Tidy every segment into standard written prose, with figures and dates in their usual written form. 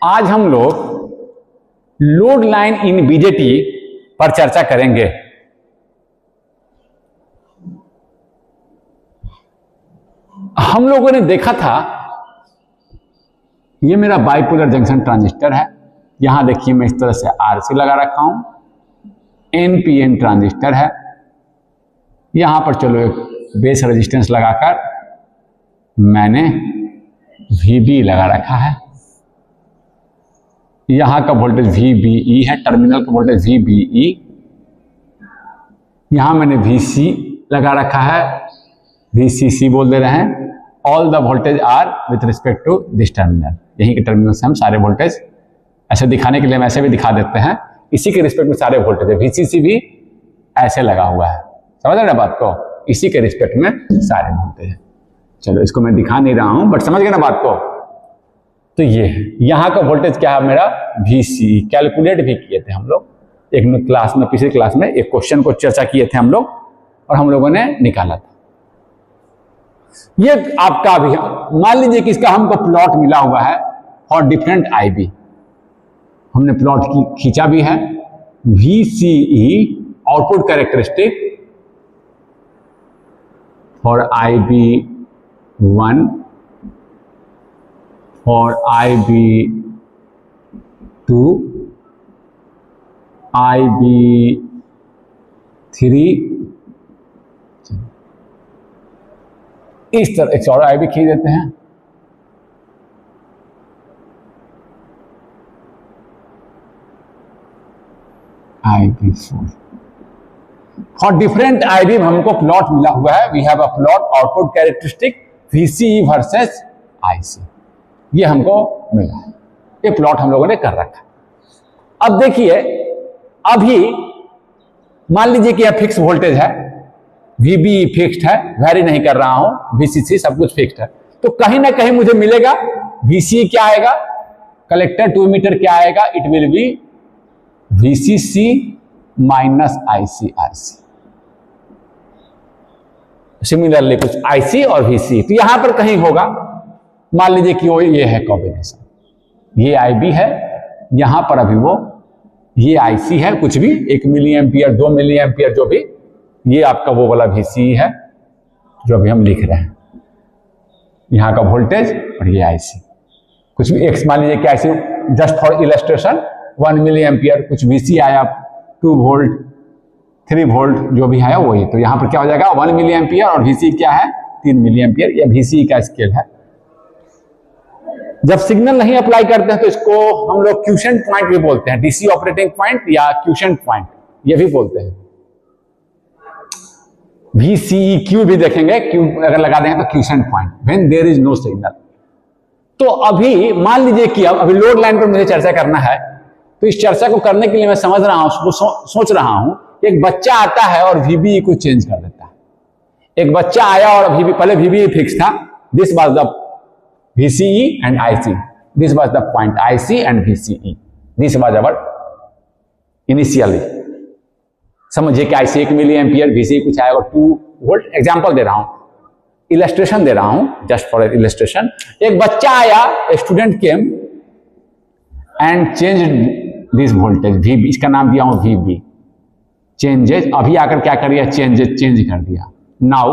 आज हम लोग लोड लाइन इन बीजेटी पर चर्चा करेंगे। हम लोगों ने देखा था, ये मेरा बाइपोलर जंक्शन ट्रांजिस्टर है। यहां देखिए मैं इस तरह से आरसी लगा रखा हूं, एनपीएन ट्रांजिस्टर है। यहां पर चलो एक बेस रेजिस्टेंस लगाकर मैंने वीबी लगा रखा है। यहां का वोल्टेज वीबीई है, टर्मिनल का वोल्टेज वीबीई। यहां मैंने वीसी लगा रखा है, वीसीसी बोल दे रहे हैं। All the voltage are with respect to this terminal. यहीं के टर्मिनल से हम सारे वोल्टेज ऐसे दिखाने के लिए हम ऐसे भी दिखा देते हैं। इसी के रिस्पेक्ट में सारे वोल्टेज है। वीसीसी भी ऐसे लगा हुआ है, समझ रहे ना बात को? इसी के रिस्पेक्ट में सारे वोल्टेज है। चलो इसको मैं दिखा नहीं रहा हूं, बट समझ गए ना बात को? तो ये है, यहां का वोल्टेज क्या है मेरा? वीसी। कैलकुलेट भी किए थे हम लोग एक क्लास में, पिछले क्लास में एक क्वेश्चन को चर्चा किए थे हम लोग, और हम लोगों ने निकाला था। ये आपका भी मान लीजिए कि इसका हमको प्लॉट मिला हुआ है फॉर डिफरेंट आईबी। हमने प्लॉट खींचा भी है। VCE output characteristic for IB1, for IB2, IB3, इस तरह एक और IB खींच देते हैं। IB4 फॉर डिफरेंट IB हमको प्लॉट मिला हुआ है। We have a plot output characteristic VCE versus IC, ये हमको मिला है। ये प्लॉट हम लोगों ने कर रखा है। अब देखिए, अभी मान लीजिए कि यह फिक्स वोल्टेज है, VB फिक्स्ड है, वैरी नहीं कर रहा हूं, VCC सब कुछ फिक्स्ड है। तो कहीं ना कहीं मुझे मिलेगा VCE क्या आएगा, कलेक्टर टू मीटर क्या आएगा? It will be VCC minus ICRC। Similarly कुछ IC और VCE, तो यहां पर कहीं होगा। मान लीजिए कि वो ये है कॉम्बिनेशन, ये IB है, यहां पर अभी वो ये IC है, कुछ भी 1 मिली एम्पियर 2 मिली एम्पियर जो भी, ये आपका वो वाला VCE है जो अभी हम लिख रहे हैं। यहां का वोल्टेज और ये IC, कुछ भी एक्स मान लीजिए कि IC just for illustration 1 milli ampere, कुछ VC आया 2 वोल्ट 3 वोल्ट जो भी है वही। तो यहां पर क्या हो जाएगा 1 मिली एम्पियर, और VC क्या है 3 मिली एम्पियर। यह VCE का स्केल है। जब सिग्नल नहीं अप्लाई करते हैं तो इसको हम लोग क्यूसेंट पॉइंट भी बोलते हैं, DC ऑपरेटिंग पॉइंट या क्यूसेंट पॉइंट ये भी बोलते हैं। VCEQ भी देखेंगे, क्यू अगर लगा देंगे तो quiescent point, when there is no signal. तो अभी मान लीजिए कि अभी लोड लाइन पर मुझे चर्चा करना है, तो इस चर्चा को करने के लिए मैं समझ रहा हूं, सोच रहा हूं, एक बच्चा आता है और VBE को चेंज कर देता है। एक बच्चा आया और पहले VBE फिक्स था, this was the VCE and IC, this was the point IC and VCE, this was our initially। समझिए कि IC 1 मिली एम्पियर, VCE कुछ आएगा 2 वोल्ट। एग्जांपल दे रहा हूं, इलस्ट्रेशन दे रहा हूं, जस्ट फॉर इलस्ट्रेशन। एक बच्चा आया, student came and change this voltage VB, इसका नाम दिया हूं VB। चेंजेज, अभी आकर क्या कर दिया? चेंज कर दिया। Now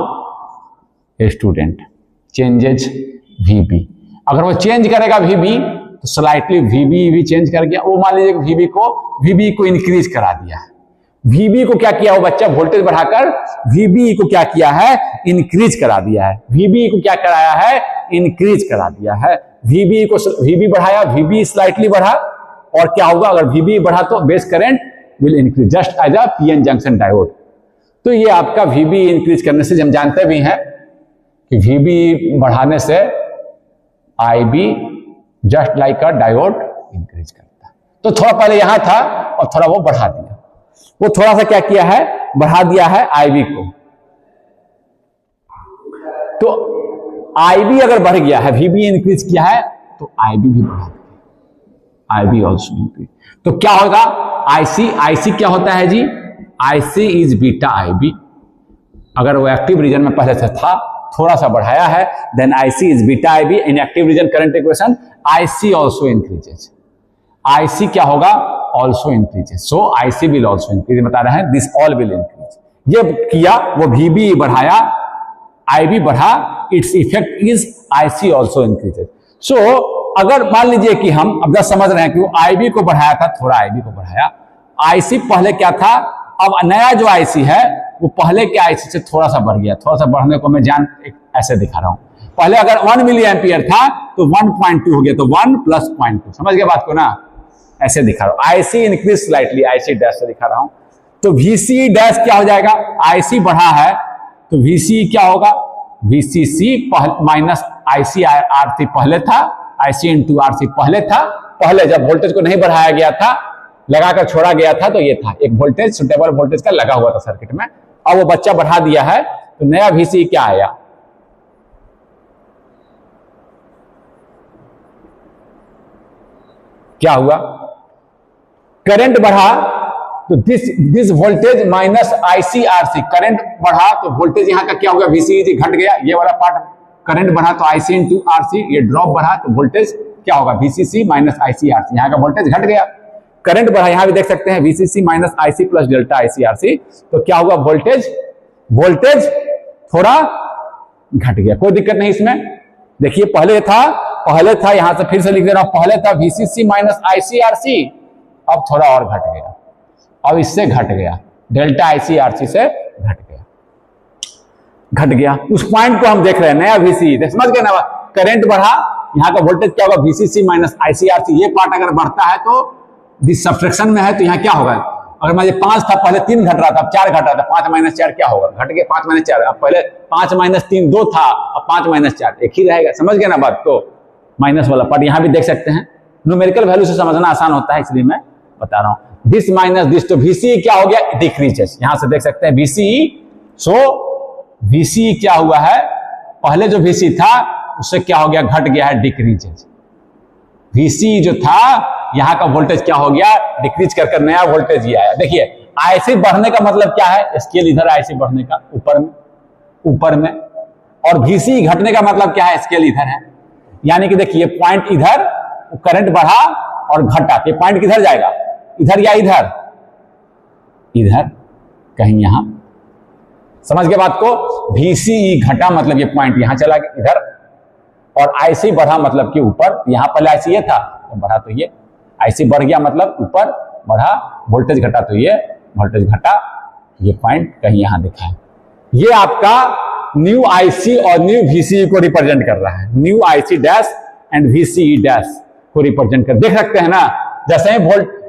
student changes VB। अगर वो चेंज करेगा VB तो स्लाइटली VB भी चेंज कर गया। वो मान लीजिए VB को इंक्रीज करा दिया है। VB को क्या किया वो बच्चा? वोल्टेज बढ़ाकर VB को क्या किया है? इंक्रीज करा दिया है। VB को क्या कराया है? इंक्रीज करा दिया है। VB बढ़ाया, VB स्लाइटली बढ़ा, और क्या होगा अगर VB बढ़ा तो base current will increase just as a PN junction diode. तो ये आपका VB इंक्रीज करने से हम जानते भी हैं कि VB बढ़ाने से IB जस्ट लाइक अ डायोड इंक्रीज करता है। तो थोड़ा पहले यहां था और थोड़ा वो बढ़ा दिया, वो थोड़ा सा क्या किया है? बढ़ा दिया है IB को। तो IB अगर बढ़ गया है, VB इंक्रीज किया है, तो IB भी बढ़ा दिया, IB ऑल्सो इंक्रीज। तो क्या होगा? IC क्या होता है जी? IC is beta IB। अगर वो एक्टिव रीजन में पहले से था, थोड़ा सा बढ़ाया है, then IC is beta IB। In active region current equation IC also increases. IC क्या होगा, also increases, so IC will also increase, बता रहे हैं दिस ऑल विल इंक्रीज। ये किया, वो वीबी बढ़ाया, आईबी बढ़ा, its effect is IC also increases. So अगर मान लीजिए कि हम अब जब समझ रहे हैं कि वो आईबी को बढ़ाया था, थोड़ा आईबी को बढ़ाया, आईसी पहले क्या था, अब नया जो आईसी है वो पहले के आईसी से थोड़ा सा बढ़ गया, थोड़ा सा बढ़ने को मैं ऐसे दिखा रहा हूं। पहले अगर 1 मिली एम्पियर था तो 1.2 हो गया, तो 1 + 0.2, समझ गए बात को ना, ऐसे दिखा रहा हूं। IC increase slightly, IC dash से दिखा रहा हूं। तो वीसी डैश क्या हो जाएगा, आईसी बढ़ा है तो वीसी क्या होगा, वीसीसी माइनस आईसी आरसी पहले था, आईसी इंटू आरसी पहले था, पहले जब वोल्टेज को नहीं बढ़ाया गया था, लगाकर छोड़ा गया था, तो ये था एक वोल्टेज, सुटेबल वोल्टेज का लगा हुआ था सर्किट में। अब वो बच्चा बढ़ा दिया है तो नया वीसी क्या आया, क्या हुआ, करंट बढ़ा तो this voltage minus IC RC, current बढ़ा तो वोल्टेज यहां का क्या होगा, वीसी घट गया, ये वाला पार्ट करंट बढ़ा तो आईसी इंटू आरसी, ये ड्रॉप बढ़ा तो वोल्टेज क्या होगा, वीसीसी माइनस आईसी आरसी, यहां का वोल्टेज घट गया। करंट बढ़ा, यहां भी देख सकते हैं VCC minus IC plus delta IC RC, तो क्या हुआ, वोल्टेज थोड़ा घट गया, कोई दिक्कत नहीं इसमें। देखिए पहले था यहां से फिर से लिख दे रहा हूं, पहले था वीसीसी माइनस आईसी आरसी, अब थोड़ा और घट गया, अब इससे घट गया, डेल्टा आईसी आरसी से घट गया। उस पॉइंट को हम देख रहे हैं, नया वीसी, समझ गए ना, करंट बढ़ा, यहां का वोल्टेज क्या होगा, वीसीसी माइनस आईसी आरसी, ये पार्ट अगर बढ़ता है तो दिस सब्ट्रैक्शन में है, तो यहां क्या होगा, अगर मान 5 था, पहले 3 घट रहा था, अब 4 घट रहा था, 5 - 4 क्या होगा, घट गया 5 - 4, अब पहले 5 - 3 2 था, अब 5 - 4 1 ही रहेगा, समझ गए ना बात को, माइनस वाला पार्ट यहां भी देख सकते हैं। न्यूमेरिकल वैल्यू से समझना आसान होता है, इसलिए मैं बता रहा हूं, दिस माइनस दिस, तो वीसी क्या हो गया, डिक्रीजेस, यहां से देख सकते हैं वीसी, सो वीसी क्या हुआ है, पहले जो वीसी था उससे क्या हो गया, घट गया है, डिक्रीजेस। वीसी जो था यहां का वोल्टेज क्या हो गया, डिक्रीज कर नया वोल्टेज ये आया। देखिए आईसी बढ़ने का मतलब क्या है, स्केल इधर, आईसी बढ़ने का ऊपर में, और वीसी घटने का मतलब क्या है, स्केल इधर है। यानी कि देखिए पॉइंट इधर, करंट बढ़ा और घटा, ये पॉइंट किधर जाएगा, इधर या इधर कहीं, यहां समझ गए बात को, वीसी घटा मतलब ये पॉइंट यहां चला गया इधर, और आईसी बढ़ा मतलब कि ऊपर, यहां पहले आईसी ये था तो बढ़ा, तो ये आईसी बढ़ गया मतलब ऊपर बढ़ा, वोल्टेज घटा तो ये वोल्टेज घटा, ये पॉइंट कहीं यहां दिखा है। ये आपका न्यू आईसी और न्यू वीसी को रिप्रेजेंट कर रहा है, new IC dash and VC dash को रिप्रेजेंट कर, देख सकते हैं ना, जैसे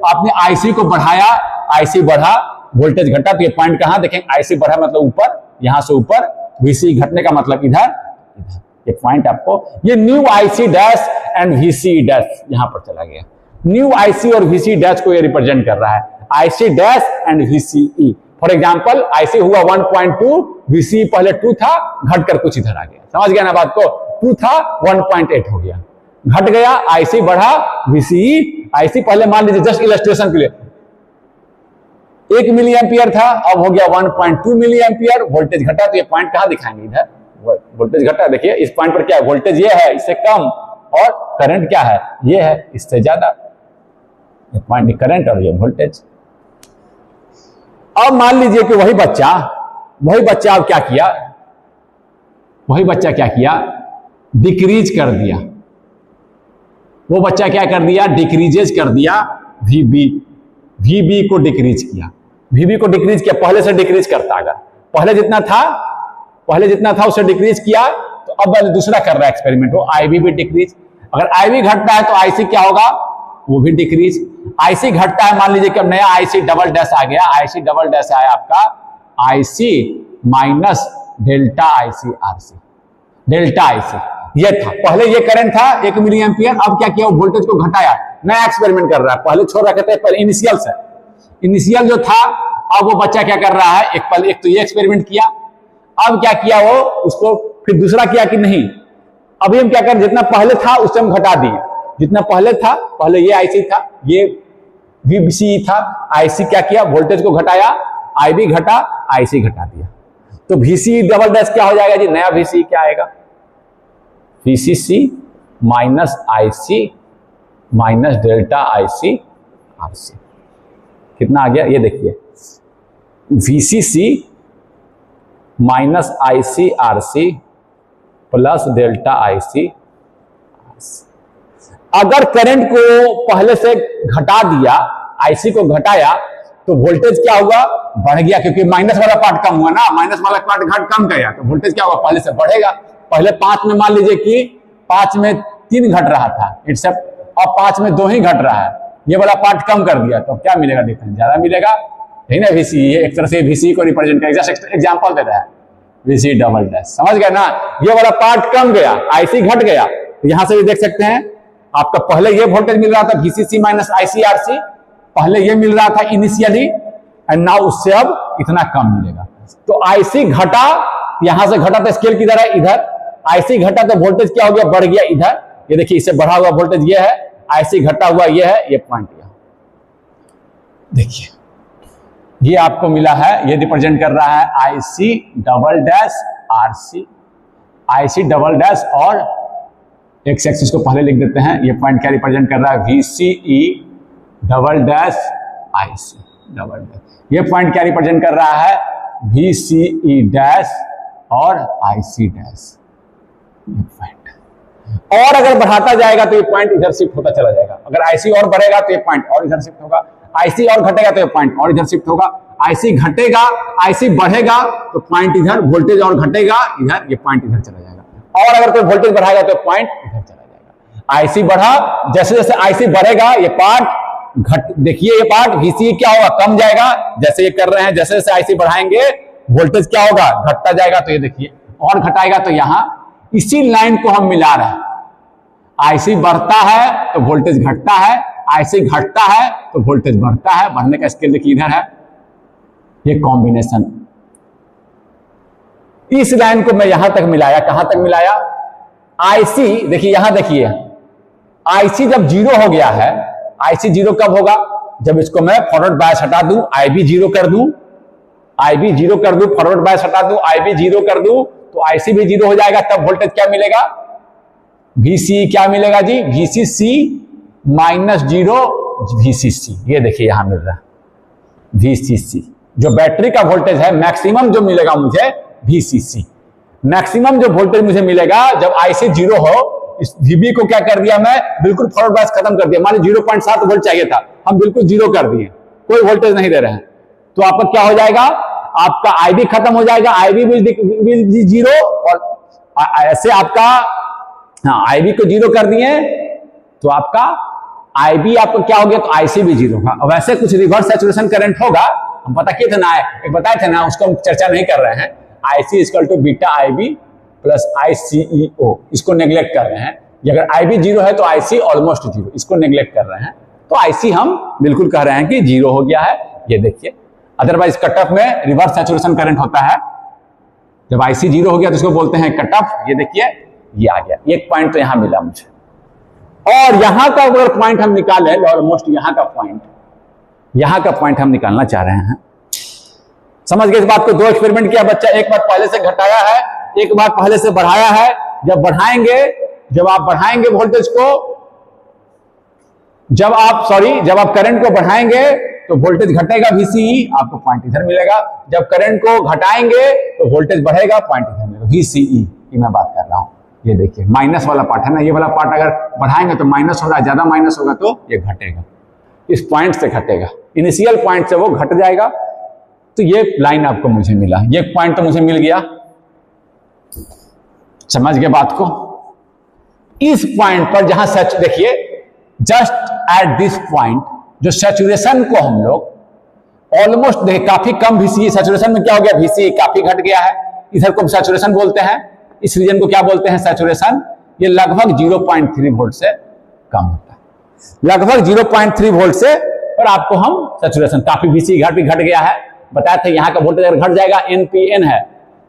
आपने आईसी को बढ़ाया, आईसी बढ़ा, वोल्टेज घटा, तो ये पॉइंट कहां देखें, आईसी बढ़ा मतलब ऊपर, यहां से ऊपर, वीसी घटने का मतलब इधर, ये पॉइंट आपको, ये new IC dash and VC dash यहां पर चला गया, न्यू आईसी और वीसी डैश को ये रिप्रेजेंट कर रहा है, IC dash and VCE. For example IC हुआ 1.2, वीसी पहले 2 था, घटकर कुछ इधर आ गया, समझ गया ना बात को, 2 था 1.8 हो गया, घट गया, आईसी बढ़ा, वीसीई, आईसी पहले मान लीजिए जस्ट इलस्ट्रेशन के लिए 1 मिली एम्पियर था, अब हो गया 1.2 मिली एम्पियर, वोल्टेज घटा, तो ये पॉइंट कहां दिखाएंगे, इधर वोल्टेज घटा। देखिए इस पॉइंट पर क्या है, वोल्टेज ये है, इससे कम, और करंट क्या है, ये है, इससे ज्यादा, ये पॉइंट करंट और ये वोल्टेज। अब मान लीजिए कि वही बच्चा अब क्या किया, वही बच्चा क्या किया, डिक्रीज कर दिया, वो बच्चा क्या कर दिया, डिक्रीजेज कर दिया, वीबी को डिक्रीज किया, पहले से डिक्रीज करता, अगर पहले जितना था उसे डिक्रीज किया, तो अब दूसरा कर रहा है एक्सपेरिमेंट, वो आईबी भी डिक्रीज, अगर आईबी घटता है तो आईसी क्या होगा, वो भी डिक्रीज, आईसी घटता है, मान लीजिए कि अब नया आईसी डबल डैश आ गया, आईसी डबल डैश आया आपका IC minus delta IC RC, delta IC ये था, पहले ये करंट था 1 मिली एम्पियर, अब क्या किया, वोल्टेज को घटाया, नया एक्सपेरिमेंट कर रहा है, पहले छोड़ रखे थे, पहले इनिशियल जो था, अब वो बच्चा क्या कर रहा है, एक तो ये एक्सपेरिमेंट किया, अब क्या किया, वो उसको फिर दूसरा किया कि नहीं, अभी हम क्या कर, जितना पहले था उससे हम घटा दिए, जितना पहले था, पहले ये आईसी था, ये वीसी था, आईसी क्या किया, वोल्टेज को घटाया, आईबी घटा, आईसी घटा दिया, तो वीसी डबल डैश क्या हो जाएगा जी, नया वीसी क्या आएगा, VCC minus IC minus delta IC RC. कितना आ गया ये देखिए, VCC minus IC RC plus delta IC. अगर करंट को पहले से घटा दिया, आईसी को घटाया, तो वोल्टेज क्या हुआ, बढ़ गया, क्योंकि माइनस वाला पार्ट कम हुआ ना, माइनस वाला पार्ट घट कम गया, तो वोल्टेज क्या हुआ, पहले से बढ़ेगा। पहले 5 में मान लीजिए कि 5 में 3 घट रहा था, इट्स अब 5 में 2 ही घट रहा है, ये वाला पार्ट कम कर दिया, तो क्या मिलेगा, डिफरेंस ज्यादा मिलेगा, है ना। VC ये एक तरह से VC को रिप्रेजेंट करेगा, जस्ट एग्जांपल दे रहा है, VC डबल डैश, समझ गए ना। ये वाला पार्ट कम गया, आईसी घट गया, तो यहां से भी देख सकते हैं आपका पहले ये वोल्टेज मिल रहा था VCC माइनस ICRC, पहले ये मिल रहा था इनिशियली, एंड नाउ उससे अब इतना कम मिलेगा। तो आईसी घटा, यहां से घटा तो स्केल किधर है, इधर, आईसी घटा तो वोल्टेज क्या हो गया, बढ़ गया इधर, ये देखिए इससे बढ़ा हुआ वोल्टेज ये है, आईसी घटा हुआ ये है, ये पॉइंट यहां देखिए, ये आपको मिला है, ये रिप्रेजेंट कर रहा है IC double dash RC, IC double dash, और एक्स एक्सिस को पहले लिख देते हैं, ये पॉइंट क्या रिप्रेजेंट कर रहा है, VCE double dash IC double dash, ये पॉइंट क्या रिप्रेजेंट कर रहा है, VCE डैश और आईसी डैश, ये पॉइंट। और अगर बढ़ाता जाएगा तो ये पॉइंट इधर शिफ्ट होता चला जाएगा, अगर आईसी और बढ़ेगा तो ये पॉइंट और इधर शिफ्ट होगा, आईसी और घटेगा तो ये पॉइंट और इधर शिफ्ट होगा, आईसी घटेगा, आईसी बढ़ेगा तो पॉइंट इधर, वोल्टेज और घटेगा इधर, ये पॉइंट इधर चला जाएगा, और अगर कोई वोल्टेज बढ़ाएगा तो पॉइंट इधर चला जाएगा। आईसी बढ़ा, जैसे जैसे आईसी बढ़ेगा ये पार्ट घट, देखिए ये पार्ट VCE क्या होगा, कम जाएगा, जैसे ये कर रहे हैं, जैसे जैसे आईसी बढ़ाएंगे वोल्टेज क्या होगा, घटता जाएगा, तो ये देखिए और घटाएगा, तो यहां इसी लाइन को हम मिला रहे हैं, आईसी बढ़ता है तो वोल्टेज घटता है, आईसी घटता है तो वोल्टेज बढ़ता है, बढ़ने का स्केल देखिए इधर है, ये कॉम्बिनेशन, इस लाइन को मैं यहां तक मिलाया, कहां तक मिलाया, आईसी देखिए यहां देखिए, आईसी जब 0 हो गया है, आईसी 0 कब होगा, जब इसको मैं फॉरवर्ड बायस हटा दूं, IB 0 कर दूं, IB 0 कर दूं, फॉरवर्ड बायस हटा दूं, IB 0 कर दूं, तो आईसी भी 0 हो जाएगा, तब वोल्टेज क्या मिलेगा, VCE क्या मिलेगा जी, VCC माइनस 0 VCC, ये देखिए यहां मिल रहा है VCC, जो बैटरी का वोल्टेज है, मैक्सिमम जो मिलेगा मुझे VCC, मैक्सिमम जो वोल्टेज मुझे मिलेगा जब आईसी 0 हो, इस VB को क्या कर दिया मैं, बिल्कुल फॉरवर्ड बायस खत्म कर दिया, मान लीजिए 0.7 वोल्ट चाहिए था, हम बिल्कुल 0 कर दिए, कोई वोल्टेज नहीं दे रहे हैं, तो आपका क्या हो जाएगा, आपका IB खत्म हो जाएगा, IB विल 0, और ऐसे आपका, हाँ IB को 0 कर दिए तो आपका IB आपको क्या हो गया, तो IC भी 0 होगा। वैसे कुछ रिवर्स सैचुरेशन करंट होगा, हम पता किए थे ना, एक बताए थे ना, उसको हम चर्चा नहीं कर रहे हैं, IC equal to beta IB plus ICEO, इसको नेग्लेक्ट कर रहे हैं, अगर IB 0 है तो IC ऑलमोस्ट 0, इसको नेग्लेक्ट कर रहे हैं, तो IC हम बिल्कुल कह रहे हैं कि 0 हो गया है, ये देखिए, अदरवाइज कट ऑफ में रिवर्स सैचुरेशन करंट होता है, जब IC 0 हो गया तो उसको बोलते हैं कट ऑफ, ये देखिए ये आ गया, एक पॉइंट तो यहां मिला मुझे, और यहां का अगर पॉइंट हम निकाले, ऑलमोस्ट यहां का पॉइंट हम निकालना चाह रहे हैं, समझ गए इस बात को। 2 एक्सपेरिमेंट किया बच्चा, एक बार पहले से घटाया है, एक बार पहले से बढ़ाया है, जब आप बढ़ाएंगे वोल्टेज को, जब आप करंट को बढ़ाएंगे तो वोल्टेज घटेगा VCE, आपको पॉइंट इधर मिलेगा, जब करंट को घटाएंगे तो वोल्टेज बढ़ेगा, पॉइंट इधर मिलेगा, VCE की मैं बात कर रहा हूं, ये देखिए माइनस वाला पार्ट है ना, ये वाला पार्ट अगर बढ़ाएंगे तो माइनस हो रहा है, ज्यादा माइनस होगा तो ये घटेगा, इस पॉइंट से घटेगा, इनिशियल पॉइंट से वो घट जाएगा, तो ये लाइन आपको मुझे मिला, ये पॉइंट तो मुझे मिल गया, समझ गए बात को। इस पॉइंट पर जहां सच देखिए, जस्ट एट दिस पॉइंट, जो सैचुरेशन को हम लोग ऑलमोस्ट देखिए, काफी कम VCE, सैचुरेशन में क्या हो गया, VCE काफी घट गया है, इधर को सैचुरेशन बोलते हैं, इस रीजन को क्या बोलते हैं, सैचुरेशन, ये लगभग 0.3 वोल्ट से कम होता है, लगभग 0.3 वोल्ट से, और आपको हम सैचुरेशन काफी VCE घट गया है, बताया था यहाँ का वोल्टेज अगर घट जाएगा, NPN है,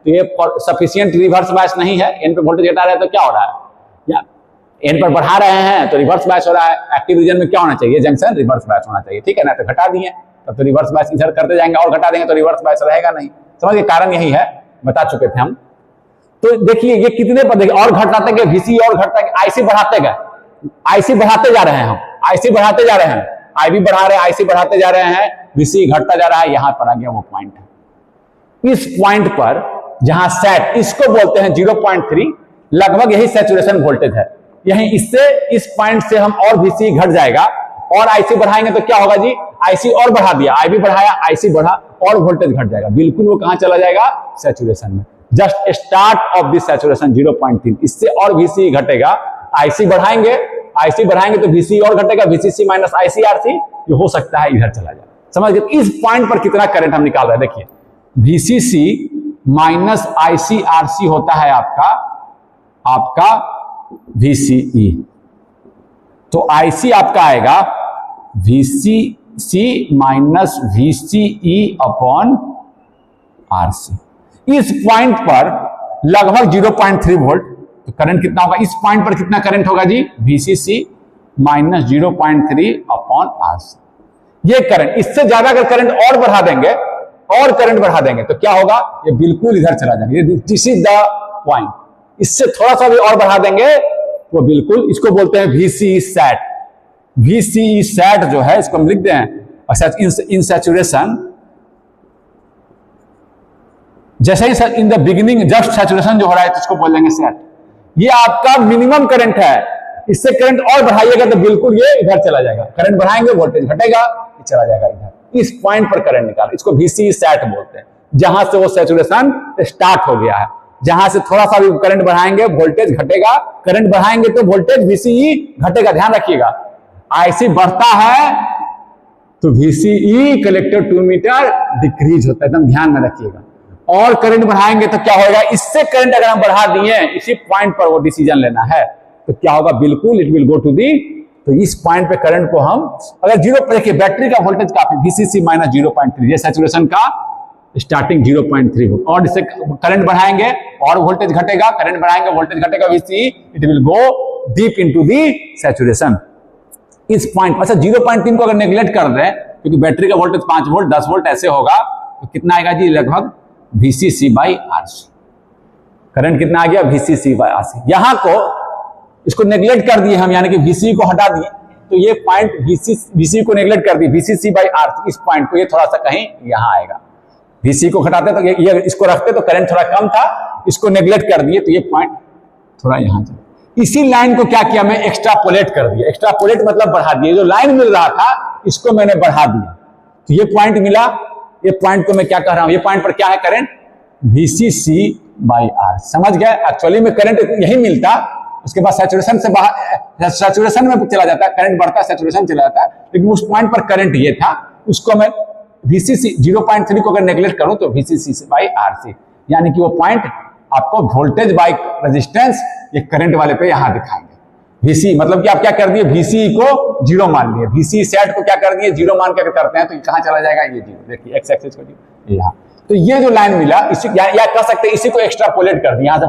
तो ये सफिशिएंट रिवर्स बायस नहीं है, N पे वोल्टेज घटा रहे हैं तो क्या हो रहा है, या N पर बढ़ा रहे हैं तो रिवर्स बायस हो रहा है, एक्टिव रीजन में क्या होना चाहिए, जंक्शन रिवर्स बायस होना चाहिए, ठीक है ना, तो घटा दिए, तब तो रिवर्स बायस इधर करते जाएंगे, और घटा देंगे तो रिवर्स बायस रहेगा नहीं, समझ गए, कारण यही है, बता चुके थे हम। तो देखिए ये कितने पर देखिए, और घटाते गए VCE, और घटता IC बढ़ाते गए, IC बढ़ाते जा रहे हैं हम, आईसी बढ़ाते जा रहे हैं, आईबी बढ़ा रहे हैं, आईसी बढ़ाते जा रहे हैं, वीसी घटता जा रहा है, यहां पर आ गया वो पॉइंट है। इस पॉइंट पर जहां सेट, इसको बोलते हैं 0.3, लगभग यही सैचुरेशन वोल्टेज है। यही इससे इस पॉइंट से हम और वीसी घट जाएगा और आईसी बढ़ाएंगे तो क्या होगा जी, आईसी और बढ़ा दिया, आईबी बढ़ाया, आईसी बढ़ा और वोल्टेज घट जाएगा, बिल्कुल वो कहां चला जाएगा, सैचुरेशन में। Just start of this saturation 0.3, इससे और वीसी घटेगा, आईसी बढ़ाएंगे, आईसी बढ़ाएंगे तो वीसी और घटेगा, वीसीसी माइनस आईसीआरसी, ये हो सकता है इधर चला जाए। समझ गए, इस पॉइंट पर कितना करंट हम निकाल रहे हैं, देखिए वीसीसी माइनस आईसीआरसी होता है आपका वीसीई, तो आईसी आपका आएगा VCC minus VCE upon RC. इस पॉइंट पर लगभग 0.3 वोल्ट, तो करंट कितना होगा, इस पॉइंट पर कितना करंट होगा जी, वीसीसी माइनस 0.3 अपॉन आरसी। ये करंट, इससे ज्यादा अगर करंट और बढ़ा देंगे, और करंट बढ़ा देंगे तो क्या होगा, ये बिल्कुल इधर चला जाएगा, दिस इज द पॉइंट। इससे थोड़ा सा भी और बढ़ा देंगे वो बिल्कुल, इसको बोलते हैं वीसीई सैट। वीसीई सैट जो है, इसको हम लिख दें इन सैचुरेशन, जैसे ही in the beginning just saturation जो हो रहा है तो इसको बोल देंगे सेट। ये आपका मिनिमम करंट है, इससे करंट और बढ़ाइएगा तो बिल्कुल ये इधर चला जाएगा, करंट बढ़ाएंगे वोल्टेज घटेगा, ये चला जाएगा इधर। इस पॉइंट पर करंट निकाल, इसको वीसीई सेट बोलते हैं, जहां से वो सैचुरेशन स्टार्ट हो गया है, जहां से थोड़ा सा भी करंट बढ़ाएंगे वोल्टेज घटेगा, करंट बढ़ाएंगे तो वोल्टेज वीसीई घटेगा। ध्यान रखिएगा, आईसी बढ़ता है तो वीसीई कलेक्टर 2 मीटर डिक्रीज होता है, एकदम ध्यान में रखिएगा। और करंट बढ़ाएंगे तो क्या होगा, इससे करंट अगर हम बढ़ा दिए, इसी पॉइंट पर वो डिसीजन लेना है तो क्या होगा, बिल्कुल it will go to the, तो इस पॉइंट पे करंट को हम अगर 0 पर देखिए, बैटरी का वोल्टेज काफी, वीसीसी माइनस 0.3, ये सैचुरेशन का स्टार्टिंग 0.3 वोल्ट, और इससे करंट बढ़ाएंगे और वोल्टेज घटेगा, करंट बढ़ाएंगे वोल्टेज घटेगा, VCE it will go deep into the saturation. इस पॉइंट, अच्छा 0.3 को अगर नेग्लेक्ट कर दें, क्योंकि बैटरी का वोल्टेज 5 वोल्ट 10 वोल्ट ऐसे होगा, तो कितना आएगा जी, लगभग वीसीसी बाई आरसी। करंट कितना आ गया, वीसीसी बाई आरसी। यहां को इसको नेग्लेक्ट कर दिए हम, यानी कि वीसी को हटा दिए, तो ये पॉइंट वीसी को नेग्लेक्ट कर दिए, वीसीसी बाई आरसी, इस पॉइंट को ये थोड़ा सा कहीं यहां आएगा। वीसी को हटाते तो ये इसको रखते तो करंट थोड़ा कम था, इसको नेग्लेक्ट कर दिए तो ये पॉइंट थोड़ा यहां चला। इसी लाइन को क्या किया, मैं एक्स्ट्रापोलेट कर दिया। एक्स्ट्रापोलेट मतलब बढ़ा दिया, जो लाइन मिल रहा था इसको मैंने बढ़ा दिया, तो ये पॉइंट मिला। ये पॉइंट को मैं क्या कह रहा हूं, ये पॉइंट पर क्या है, करंट वीसीसी बाई आर। समझ गए, एक्चुअली में करंट यही मिलता, उसके बाद सैचुरेशन से बाहर, सैचुरेशन में चला जाता है, करंट बढ़ता है, सैचुरेशन चला जाता है, लेकिन उस पॉइंट पर करंट ये था, उसको मैं वीसीसी 0.3 को अगर नेग्लेक्ट करूं तो वीसीसी बाई आरसी, यानी कि वो पॉइंट आपको वोल्टेज बाई रेजिस्टेंस ये करंट वाले पे यहां दिखाएंगे। वीसी मतलब कि आप क्या कर दिए, वीसी को 0 मान लिए, वीसी सेट को क्या कर दिए, 0 मान के करते हैं तो कहां चला जाएगा, ये 0, देखिए एक्स एक्सिस को यहां। तो ये जो लाइन मिला, इसी या कह सकते हैं इसी को एक्स्ट्रापोलेट कर दिए, यहां से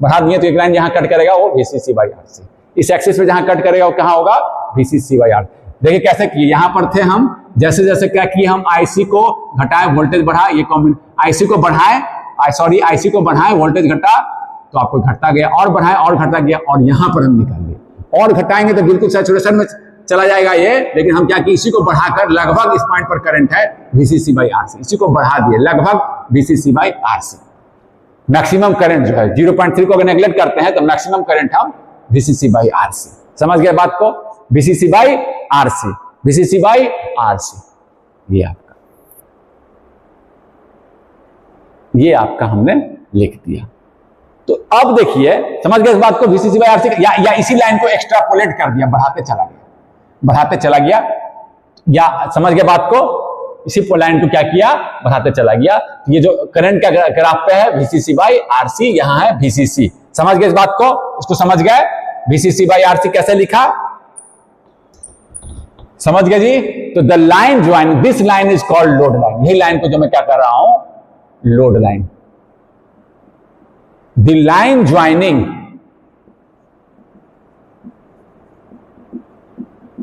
बढ़ा दिए तो एक लाइन यहां कट करेगा, वो वीसीसी बाई आरसी। इस एक्सिस पे जहां कट करेगा वो कहां होगा, वीसीसी बाई आर। देखिए कैसे किए, यहां पर थे हम, जैसे जैसे क्या किए हम, आईसी को घटाए वोल्टेज बढ़ा, ये आईसी को बढ़ाए, आईसी को बढ़ाए वोल्टेज घटा तो आपको घटता गया, और बढ़ाए और घटता गया, और यहां पर हम निकाल लिए। और घटाएंगे तो बिल्कुल सैचुरेशन में चला जाएगा ये, लेकिन हम क्या किए, इसी को बढ़ाकर लगभग इस पॉइंट पर करंट है वीसीसी बाई आरसी, इसी को बढ़ा दिए लगभग VCC by RC. Maximum current जो है 0.3 को अगर नेग्लेक्ट करते हैं तो मैक्सिमम करंट हम वीसीसी बाई आरसी। समझ गए बात को, VCC by RC, VCC by RC, ये आपका हमने लिख दिया। तो अब देखिए, समझ गए इस बात को, वीसीसी बाई आरसी, या इसी लाइन को एक्स्ट्रापोलेट कर दिया, बढ़ाते चला गया, या समझ गए बात को, इसी लाइन को क्या किया, बढ़ाते चला गया। ये जो करंट का ग्राफ पे है वीसीसी बाई आरसी, यहां है वीसीसी। समझ गए इस बात को, इसको समझ गए, वीसीसी बाई आरसी कैसे लिखा, समझ गए जी। तो the line join, this line is called load line, यही लाइन को जो मैं क्या कर रहा हूं, load line. The line joining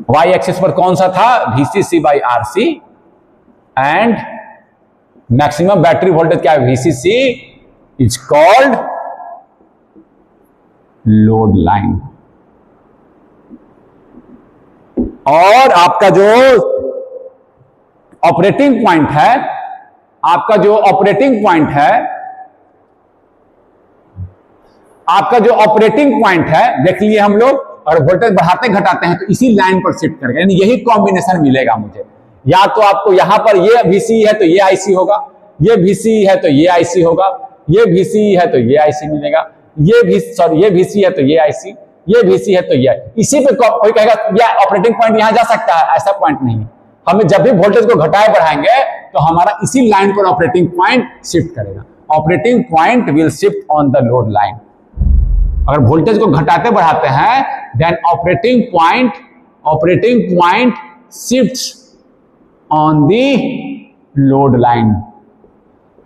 Y axis पर कौन सा था, VCC by RC, and maximum battery voltage क्या है, VCC, is called load line. और आपका जो ऑपरेटिंग पॉइंट है, आपका जो ऑपरेटिंग पॉइंट है, आपका जो ऑपरेटिंग पॉइंट है, देख लिए हम लोग, और वोल्टेज बढ़ाते घटाते हैं तो इसी लाइन पर शिफ्ट करेगा, यानी यही कॉम्बिनेशन मिलेगा मुझे। या तो आपको यहां पर ये VCE है तो ये IC होगा, ये VCE है तो ये IC होगा, ये VCE है तो ये IC मिलेगा, ये VCE है तो ये IC, ये VCE है तो ये। इसी पे कोई कहेगा या ऑपरेटिंग पॉइंट यहां जा सकता है, ऐसा पॉइंट नहीं। हमें जब भी वोल्टेज को घटाए बढ़ाएंगे तो हमारा इसी लाइन पर ऑपरेटिंग पॉइंट शिफ्ट करेगा। Operating point will shift on the load line. अगर वोल्टेज को घटाते बढ़ाते हैं then operating point shifts on the load line.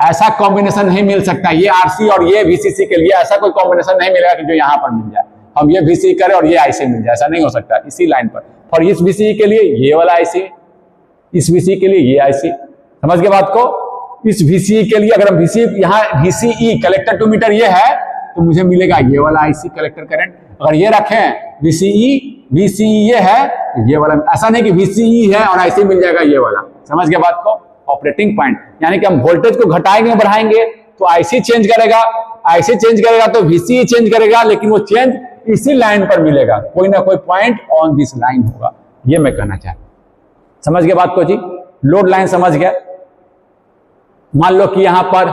ऐसा कॉम्बिनेशन नहीं मिल सकता, ये RC और ये VCC के लिए ऐसा कोई कॉम्बिनेशन नहीं मिलेगा कि जो यहां पर मिल जाए, हम ये VCE करें और ये IC मिल जाए, ऐसा नहीं हो सकता इसी लाइन पर। और इस VCE के लिए ये वाला IC, इस VCE के लिए ये IC, समझ गए बात को। इस VCE के लिए अगर हम यहाँ VCE कलेक्टर टू मीटर ये है तो मुझे मिलेगा ये वाला IC कलेक्टर करंट। अगर ये रखें VCE ये है तो ये वाला, ऐसा नहीं कि VCE है और IC मिल जाएगा ये वाला, समझ गए बात को। ऑपरेटिंग पॉइंट यानी कि हम वोल्टेज को घटाएंगे बढ़ाएंगे तो IC चेंज करेगा, IC चेंज करेगा तो VCE चेंज करेगा, लेकिन वो चेंज इसी लाइन पर मिलेगा, कोई ना कोई पॉइंट ऑन दिस लाइन होगा, ये मैं कहना चाहता हूं। समझ गए बात को जी। लोड लाइन समझ गए। मान लो कि यहां पर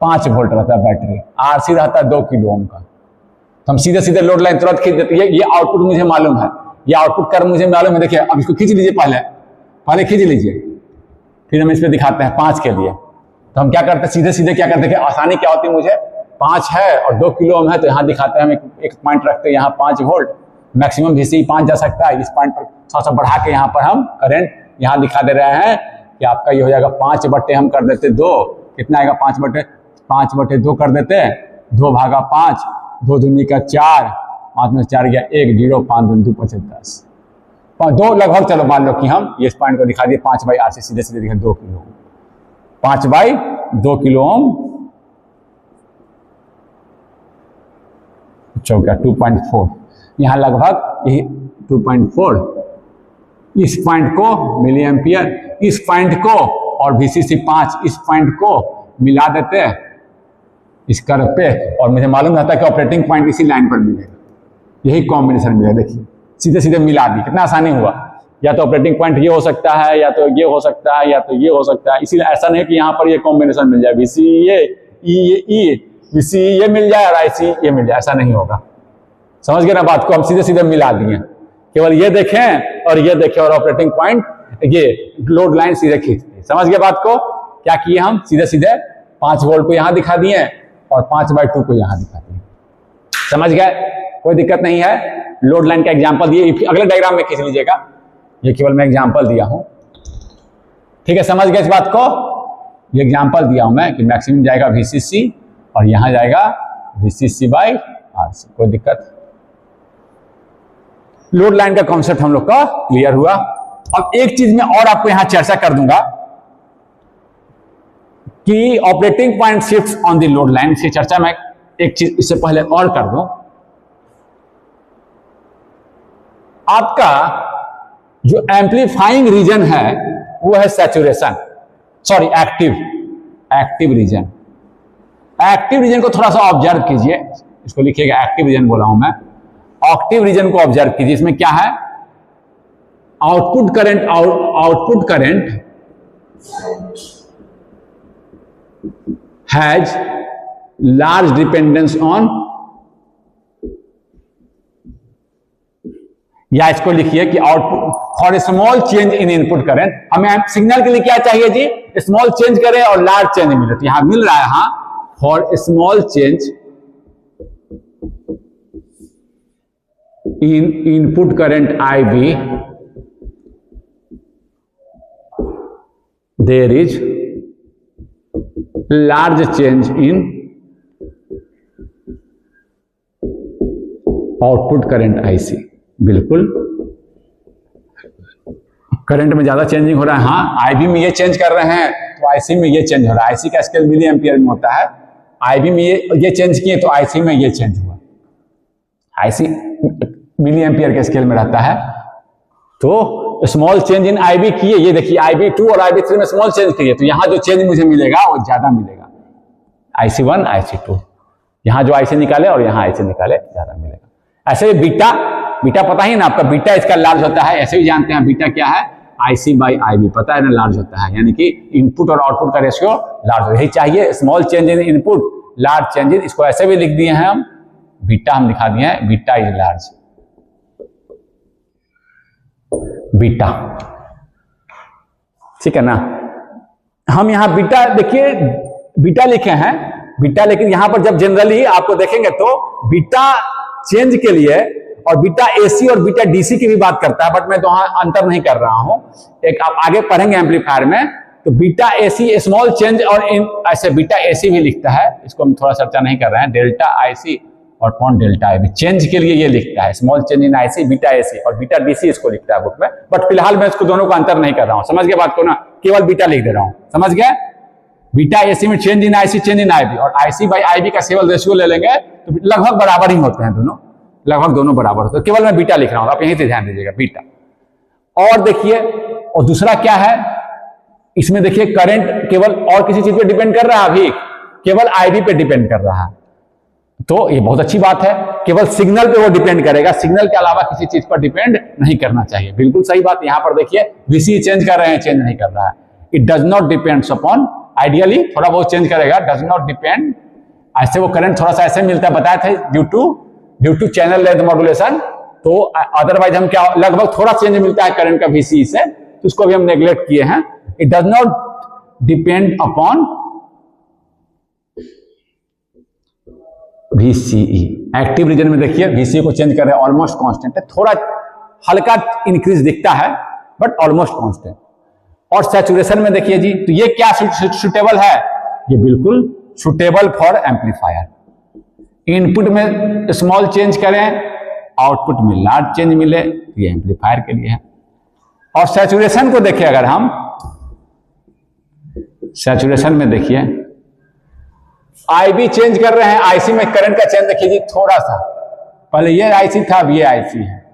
5 वोल्ट रहता है बैटरी, RC रहता है 2 किलो ओम का, तो हम सीधे सीधे लोड लाइन तुरंत खींच देते हैं। ये आउटपुट मुझे मालूम है, ये आउटपुट कर मुझे मालूम है। देखिए अब इसको खींच लीजिए, पहले खींच लीजिए, फिर हम इस पे दिखाते हैं 5 के लिए। तो हम क्या करते हैं, सीधे सीधे क्या करते हैं, आसानी क्या होती है, मुझे 5 है और 2 किलो ओम है, तो यहाँ दिखाते हैं हम एक पॉइंट रखते हैं, यहाँ 5 वोल्ट, मैक्सिमम VCE 5 जा सकता है। इस पॉइंट पर थोड़ा बढ़ा के यहाँ पर हम करंट यहाँ दिखा दे रहे हैं कि आपका ये हो जाएगा 5 बटे हम कर देते 2, कितना आएगा 5 बटे 2 कर देते हैं, 2 भागा 5, 2 दूनी का 4, 5 में 4 गया 1, 0, 5 दूनी 5 10, 2 लगभग। चलो मान लो कि हम इस पॉइंट को दिखा दिए 5/RC, सीधे सीधे दिखा 2 किलो, 5/2 किलो ओम चौका 2.4, यहाँ लगभग यही 2.4। इस पॉइंट को मिली एम्पियर, इस पॉइंट को और VCC 5 इस पॉइंट को मिला देते हैं इस कर्व पे, और मुझे मालूम रहता है कि ऑपरेटिंग पॉइंट इसी लाइन पर मिलेगा, यही कॉम्बिनेशन मिलेगा। देखिए सीधे सीधे मिला दी, कितना आसानी हुआ। या तो ऑपरेटिंग पॉइंट ये हो सकता है, या तो ये हो सकता है, या तो ये हो सकता है। इसीलिए ऐसा नहीं कि यहाँ पर ये कॉम्बिनेशन मिल जाए, VCE ये मिल जाए और IC ये मिल जाए, ऐसा नहीं होगा। समझ गए ना बात को। हम सीधे सीधे मिला दिए, केवल ये देखें और ये देखें और ऑपरेटिंग पॉइंट ये लोड लाइन सीधे खींच दी। समझ गए बात को। क्या किए हम, सीधे सीधे 5 वोल्ट को यहां दिखा दिए और 5/2 को यहां दिखा दिए। समझ गए, कोई दिक्कत नहीं है। लोड लाइन का एग्जांपल दिए, अगले डायग्राम में खींच लीजिएगा, ये केवल मैं एग्जांपल दिया हूं, ठीक है। समझ गए इस बात को। ये एग्जांपल दिया हूं मैं कि मैक्सिमम जाएगा VCC और यहां जाएगा VCC/RC, कोई दिक्कत। लोड लाइन का कॉन्सेप्ट हम लोग का क्लियर हुआ। अब एक चीज मैं और आपको यहां चर्चा कर दूंगा कि operating point shifts on the load line की चर्चा मैं एक चीज इससे पहले और कर दूं। आपका जो एम्पलीफाइंग रीजन है वो है saturation, sorry active region. Active region को थोड़ा सा ऑब्जर्व कीजिए, इसको लिखिएगा, एक्टिव रीजन बोला हूं मैं। एक्टिव रीजन को ऑब्जर्व कीजिए, इसमें क्या है, output current has large dependence on, या इसको लिखिए कि output for small change in input current. हमें सिग्नल के लिए क्या चाहिए जी, स्मॉल चेंज करें और लार्ज चेंज मिले, तो यहां मिल रहा है, हाँ, for small change in input current IB there is large change in output current IC। बिल्कुल करंट में ज्यादा चेंजिंग हो रहा है, हाँ। IB में ये चेंज कर रहे हैं तो IC में ये चेंज हो रहा है। IC का स्केल मिली एम्पियर में होता है, IB में ये चेंज किए तो IC में ये चेंज हुआ। IC मिली एम्पियर के स्केल में रहता है, तो स्मॉल चेंज इन IB किए, ये देखिए IB2 और IB3 में स्मॉल चेंज किए, तो यहां जो चेंज मुझे मिलेगा वो ज्यादा मिलेगा, IC1 IC2, यहां जो IC निकाले और यहां IC निकाले ज्यादा मिलेगा। ऐसे बीटा, बीटा पता ही ना आपका, बीटा इसका लार्ज होता है, ऐसे भी जानते हैं बीटा क्या है, IC/IB पता है ना, लार्ज होता है, यानी कि इनपुट और आउटपुट का रेशियो लार्ज, यही चाहिए, small change in input large change in, इसको ऐसे भी लिख दिए हैं हम, बीटा हम दिखा दिए हैं, बीटा इज लार्ज, बीटा, ठीक है ना। हम यहां बीटा देखिए, बीटा लिखे हैं बीटा, लेकिन यहां पर जब जनरली आपको देखेंगे तो बीटा चेंज के लिए और बीटा AC और बीटा DC की भी बात करता है, बट मैं तो वहां अंतर नहीं कर रहा हूं, एक आप आगे पढ़ेंगे एम्पलीफायर में, तो बीटा AC स्मॉल चेंज और ऐसे बीटा AC भी लिखता है, इसको हम थोड़ा चर्चा नहीं कर रहे हैं, डेल्टा IC और अपॉन डेल्टा IB चेंज के लिए ये लिखता है, small change in IC beta AC और बीटा DC इसको लिखता है बुक में, बट फिलहाल मैं इसको दोनों को अंतर नहीं कर रहा हूं, समझ गए बात को ना, केवल बीटा लिख दे रहा हूं, समझ गए। बीटा AC में change in IC change in IB और IC/IB का केवल रेशियो ले लेंगे तो लगभग बराबर ही होते हैं दोनों, लगभग दोनों बराबर होते हैं, केवल मैं बीटा लिख रहा हूं, आप यहीं से ध्यान दीजिएगा बीटा। और देखिए, और दूसरा क्या है, इसमें देखिए करंट केवल और किसी चीज पे डिपेंड कर रहा है, अभी केवल IB पे डिपेंड कर रहा है, तो ये बहुत अच्छी बात है, केवल सिग्नल पे वो डिपेंड करेगा, सिग्नल के अलावा किसी चीज पर डिपेंड नहीं करना चाहिए, बिल्कुल सही बात। यहां पर देखिए VC चेंज कर रहे हैं, चेंज नहीं कर रहा है, it does not depends upon, ideally थोड़ा बहुत चेंज करेगा, डज नॉट डिपेंड, ऐसे वो करंट थोड़ा सा ऐसे मिलता है, बताया था due to channel length modulation, तो अदरवाइज हम क्या लगभग थोड़ा चेंज मिलता है करंट का VC से, तो उसको भी हम नेग्लेक्ट किए हैं, it does not depend upon VCE। Active region में देखिए VCE को चेंज कर रहे हैं, ऑलमोस्ट कांस्टेंट है, थोड़ा हल्का इंक्रीज दिखता है बट ऑलमोस्ट कांस्टेंट। और सैचुरेशन में देखिए जी, तो ये क्या सुटेबल है, ये बिल्कुल सुटेबल फॉर एम्पलीफायर, इनपुट में स्मॉल चेंज करें, आउटपुट में लार्ज चेंज मिले, ये एम्पलीफायर के लिए है। और सैचुरेशन को देखिए, अगर हम सैचुरेशन में देखिए IB चेंज कर रहे हैं, IC में करंट का चेंज देखिए जी, थोड़ा सा, पहले ये IC था, अब ये IC है,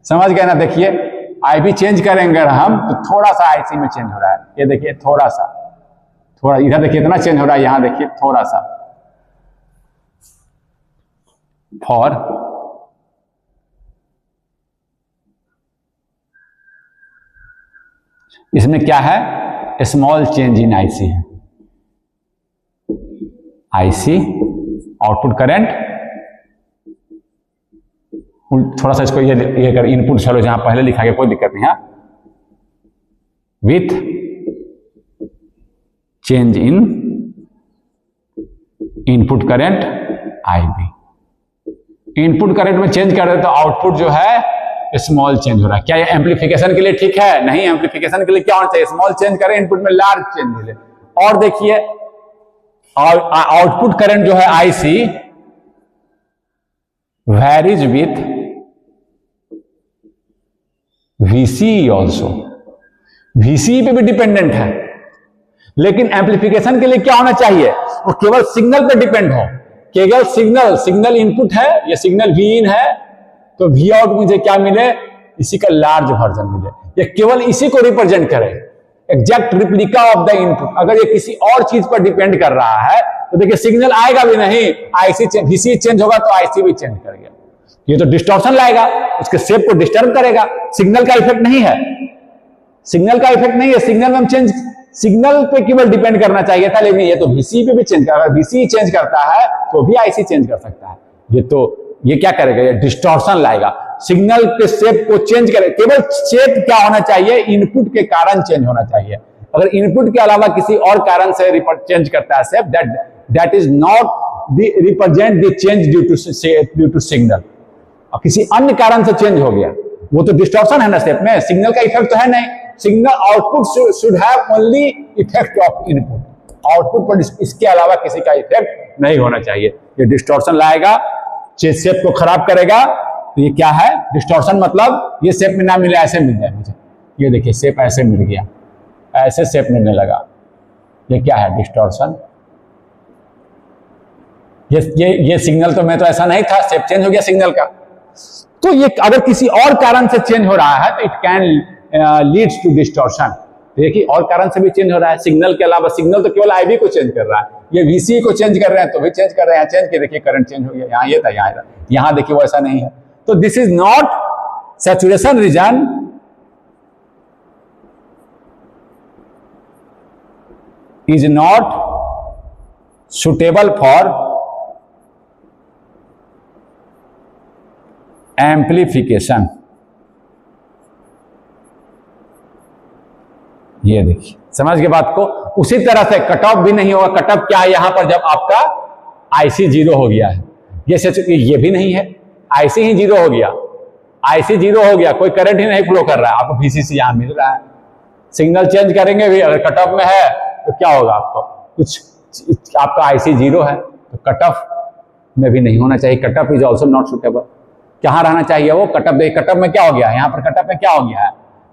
समझ गए ना। देखिए IB चेंज करेंगे हम तो थोड़ा सा IC में चेंज हो रहा है, ये देखिए थोड़ा सा, थोड़ा इधर देखिए इतना चेंज हो रहा है, यहां देखिए थोड़ा सा, फॉर इसमें क्या है, स्मॉल चेंज इन IC है, IC आउटपुट करंट, थोड़ा सा इसको ये कर इनपुट, चलो जहां पहले लिखा गया कोई दिक्कत नहीं है, with change in input current IB, input current में चेंज कर रहे तो आउटपुट जो है स्मॉल चेंज हो रहा है। क्या ये एम्पलीफिकेशन के लिए ठीक है? नहीं, एम्पलीफिकेशन के लिए क्या होना चाहिए, स्मॉल चेंज करें, इनपुट में लार्ज चेंज मिले। और देखिए और आउटपुट करंट जो है IC varies with VCE also, VCE पे भी डिपेंडेंट है, लेकिन एम्पलीफिकेशन के लिए क्या होना चाहिए, वो केवल सिग्नल पे डिपेंड हो, केवल सिग्नल इनपुट है, ये सिग्नल Vin है, तो V आउट मुझे क्या मिले, इसी का लार्ज वर्जन मिले, ये केवल इसी को रिप्रेजेंट करे, exact replica of the input. अगर ये किसी और चीज पर डिपेंड कर रहा है तो देखिए सिग्नल आएगा भी नहीं, VCE चेंज होगा तो IC भी चेंज करेगा, ये तो डिस्टॉर्शन लाएगा, उसके शेप को डिस्टर्ब करेगा, सिग्नल का इफेक्ट नहीं है, सिग्नल का इफेक्ट नहीं है, सिग्नल में हम चेंज, सिग्नल पे केवल डिपेंड करना चाहिए था, लेकिन ये तो VCE पे भी चेंज कर, अगर VCE चेंज करता है तो भी IC चेंज कर सकता है, ये क्या करेगा, ये डिस्टॉर्शन लाएगा, सिग्नल के शेप को चेंज करे, केवल शेप क्या होना चाहिए, इनपुट के कारण चेंज होना चाहिए, अगर इनपुट के अलावा किसी और कारण से चेंज करता है shape, that is not represent the change due to signal, और किसी अन्य कारण से चेंज हो गया, वो तो डिस्टॉर्शन है ना शेप में, सिग्नल का इफेक्ट तो है नहीं, signal output should have only effect of input, output पर इसके अलावा किसी का इफेक्ट नहीं होना चाहिए, ये डिस्टॉर्शन लाएगा, शेप को खराब करेगा, तो ये क्या है, डिस्टॉर्शन, मतलब ये शेप में ना मिले, ऐसे मिल जाए मुझे, ये देखिए शेप ऐसे मिल गया, ऐसे शेप मिलने लगा, ये क्या है, डिस्टॉर्शन, ये सिग्नल तो मैं तो ऐसा नहीं था, शेप चेंज हो गया सिग्नल का, तो ये अगर किसी और कारण से चेंज हो रहा है तो it can leads to distortion. देखिए और कारण से भी चेंज हो रहा है, सिग्नल के अलावा। सिग्नल तो केवल आईबी को चेंज कर रहा है, ये वीसी को चेंज कर रहे हैं तो भी चेंज कर रहे हैं। चेंज के देखिए करंट चेंज हो गया, यहाँ ये था यहाँ देखिए वो ऐसा नहीं है। तो this is not saturation region, is not suitable for amplification। ये देखिए समझ के बात को। उसी तरह से कट ऑफ भी नहीं होगा। कट ऑफ क्या है यहां पर, जब आपका आईसी जीरो हो गया है, ये भी नहीं है, आईसी ही जीरो हो गया। आईसी जीरो हो गया, कोई करंट ही नहीं फ्लो कर रहा है, आपको वीसीसी यहां मिल रहा है। सिग्नल चेंज करेंगे भी, अगर कट ऑफ में है तो क्या होगा, आपको कुछ आपका आईसी जीरो है तो कट ऑफ में भी नहीं होना चाहिए। Cut off is also not suitable. कहाँ रहना चाहिए वो कट ऑफ? कट ऑफ में क्या हो गया है, यहाँ पर कट ऑफ में क्या हो गया है,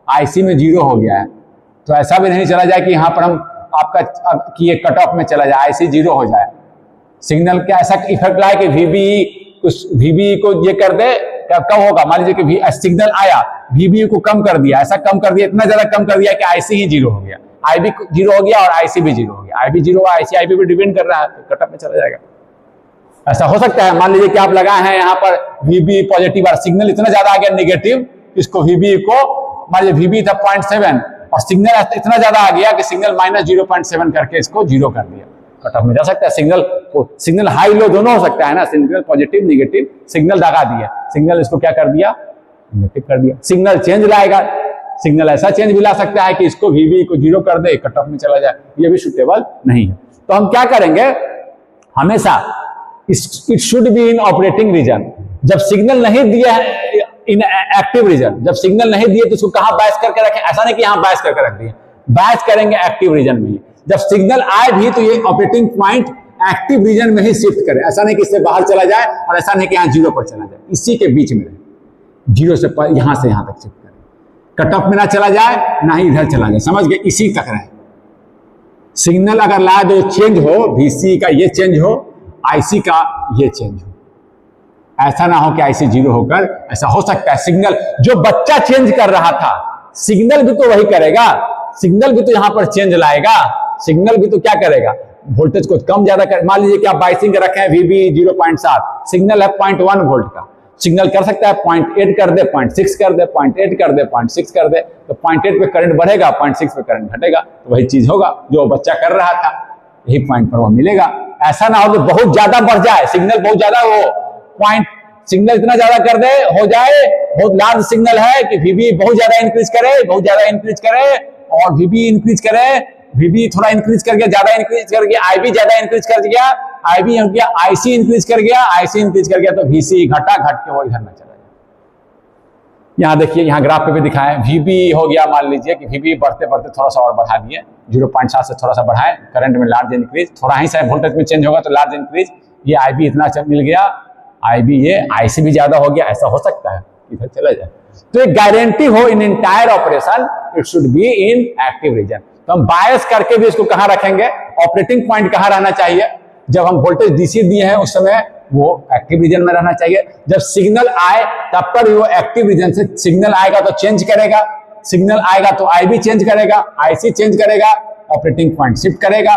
आईसी में जीरो हो गया है। तो ऐसा भी नहीं चला जाए कि यहाँ पर हम आपका कि ये कट ऑफ में चला जाए, आईसी जीरो हो जाए। सिग्नल क्या ऐसा इफेक्ट लाए कि वीबी को ये कर दे, कब होगा, मान लीजिए कि सिग्नल आया, वीबी को कम कर दिया, ऐसा कम कर दिया, इतना ज्यादा कम कर दिया कि आईसी ही जीरो हो गया, आईबी जीरो हो गया और आईसी भी जीरो हो गया। आईबी जीरो, आईसी आईबी पे डिपेंड कर रहा है, तो कट ऑफ में चला जाएगा। ऐसा हो सकता है, मान लीजिए कि आप लगाए हैं यहाँ पर वीबी पॉजिटिव और सिग्नल इतना ज्यादा आ गया नेगेटिव, इसको वीबी को मान लीजिए वीबी था 0.7 और सिग्नल इतना ज्यादा आ गया कि सिग्नल -0.7 करके इसको जीरो कर दिया, कट ऑफ में जा सकता है। सिग्नल हाई लो दोनों हो सकता है ना, सिग्नल पॉजिटिव नेगेटिव, सिग्नल दगा दिया, सिग्नल इसको क्या कर दिया, नेगेटिव कर दिया। सिग्नल चेंज लाएगा, सिग्नल ऐसा चेंज भी ला सकता है कि इसको वीबी को जीरो कर दे, कट ऑफ में चला जाए, ये भी सुटेबल नहीं है। तो हम क्या करेंगे, हमेशा it should be in operating region. जब सिग्नल नहीं दिया है इन एक्टिव रीजन, जब सिग्नल नहीं दिए तो उसको कहां बायस करके रखें, ऐसा नहीं कि यहां बायस करके रख दिए, बायस करेंगे एक्टिव रीजन में ही। जब सिग्नल आए भी तो ये ऑपरेटिंग पॉइंट एक्टिव रीजन में ही शिफ्ट करें, ऐसा नहीं कि इससे बाहर चला जाए और ऐसा नहीं कि यहां जीरो पर चला जाए, इसी के बीच में रहे, जीरो से यहां से यहां तक शिफ्ट करें, कट ऑफ में ना चला जाए ना ही इधर चला जाए, समझ गए, इसी तक रहे। सिग्नल अगर लाए तो चेंज हो, वीसी का ये चेंज हो, आईसी का ये चेंज हो, ऐसा ना हो कि आईसी जीरो होकर, ऐसा हो सकता है सिग्नल जो बच्चा चेंज कर रहा था, सिग्नल भी तो वही करेगा, सिग्नल भी तो यहां पर चेंज लाएगा, सिग्नल भी तो क्या करेगा, वोल्टेज को कम ज्यादा कर। मान लीजिए कि आप बाइसिंग रखे हैं वीबी 0.7, सिग्नल है 0.1 वोल्ट का, सिग्नल कर सकता है 0.8 कर दे, 0.6 कर दे, 0.8 कर दे, 0.6 कर दे, तो 0.8 पे करंट बढ़ेगा, 0.6 पे करंट घटेगा, तो वही चीज होगा जो बच्चा कर रहा था, यही पॉइंट पर वो मिलेगा। ऐसा ना हो कि बहुत ज्यादा बढ़ जाए, सिग्नल बहुत ज्यादा हो, सिग्नल इतना ज्यादा कर दे हो जाए, बहुत लार्ज सिग्नल है कि वीबी बहुत ज्यादा इंक्रीज करे, बहुत ज्यादा इंक्रीज करे और वीबी इंक्रीज करे, वीबी थोड़ा इंक्रीज कर गया, ज्यादा इंक्रीज कर गया, आईबी ज्यादा इंक्रीज कर गया, आईबी हो गया, आईसी इंक्रीज कर गया, आईसी इंक्रीज कर गया, तो वीसी घटा, घट के वो इधर में चला जाए। यहाँ देखिए, यहाँ ग्राफ पे भी दिखाएं, वीबी हो गया, मान लीजिए कि वीबी बढ़ते बढ़ते थोड़ा सा और बढ़ा दिए, 0.7 से थोड़ा सा बढ़ाए, करंट में लार्ज इंक्रीज, थोड़ा ही सा वोल्टेज में चेंज होगा तो लार्ज इंक्रीज, ये आईबी इतना मिल गया, आईबी ये, आईसी भी ज्यादा हो गया, ऐसा हो सकता है इधर चला जाए। तो एक गारंटी हो इन entire operation, it should be in active reason. तो हम बायस करके भी इसको कहां रखेंगे, ऑपरेटिंग पॉइंट कहां रहना चाहिए, जब हम वोल्टेज डीसी दिए हैं उस समय वो एक्टिव रीजन में रहना चाहिए। जब सिग्नल आए तब पर वो एक्टिव रीजन से, सिग्नल आएगा तो चेंज करेगा, सिग्नल आएगा तो आईबी चेंज करेगा, आईसी चेंज करेगा, ऑपरेटिंग पॉइंट शिफ्ट करेगा,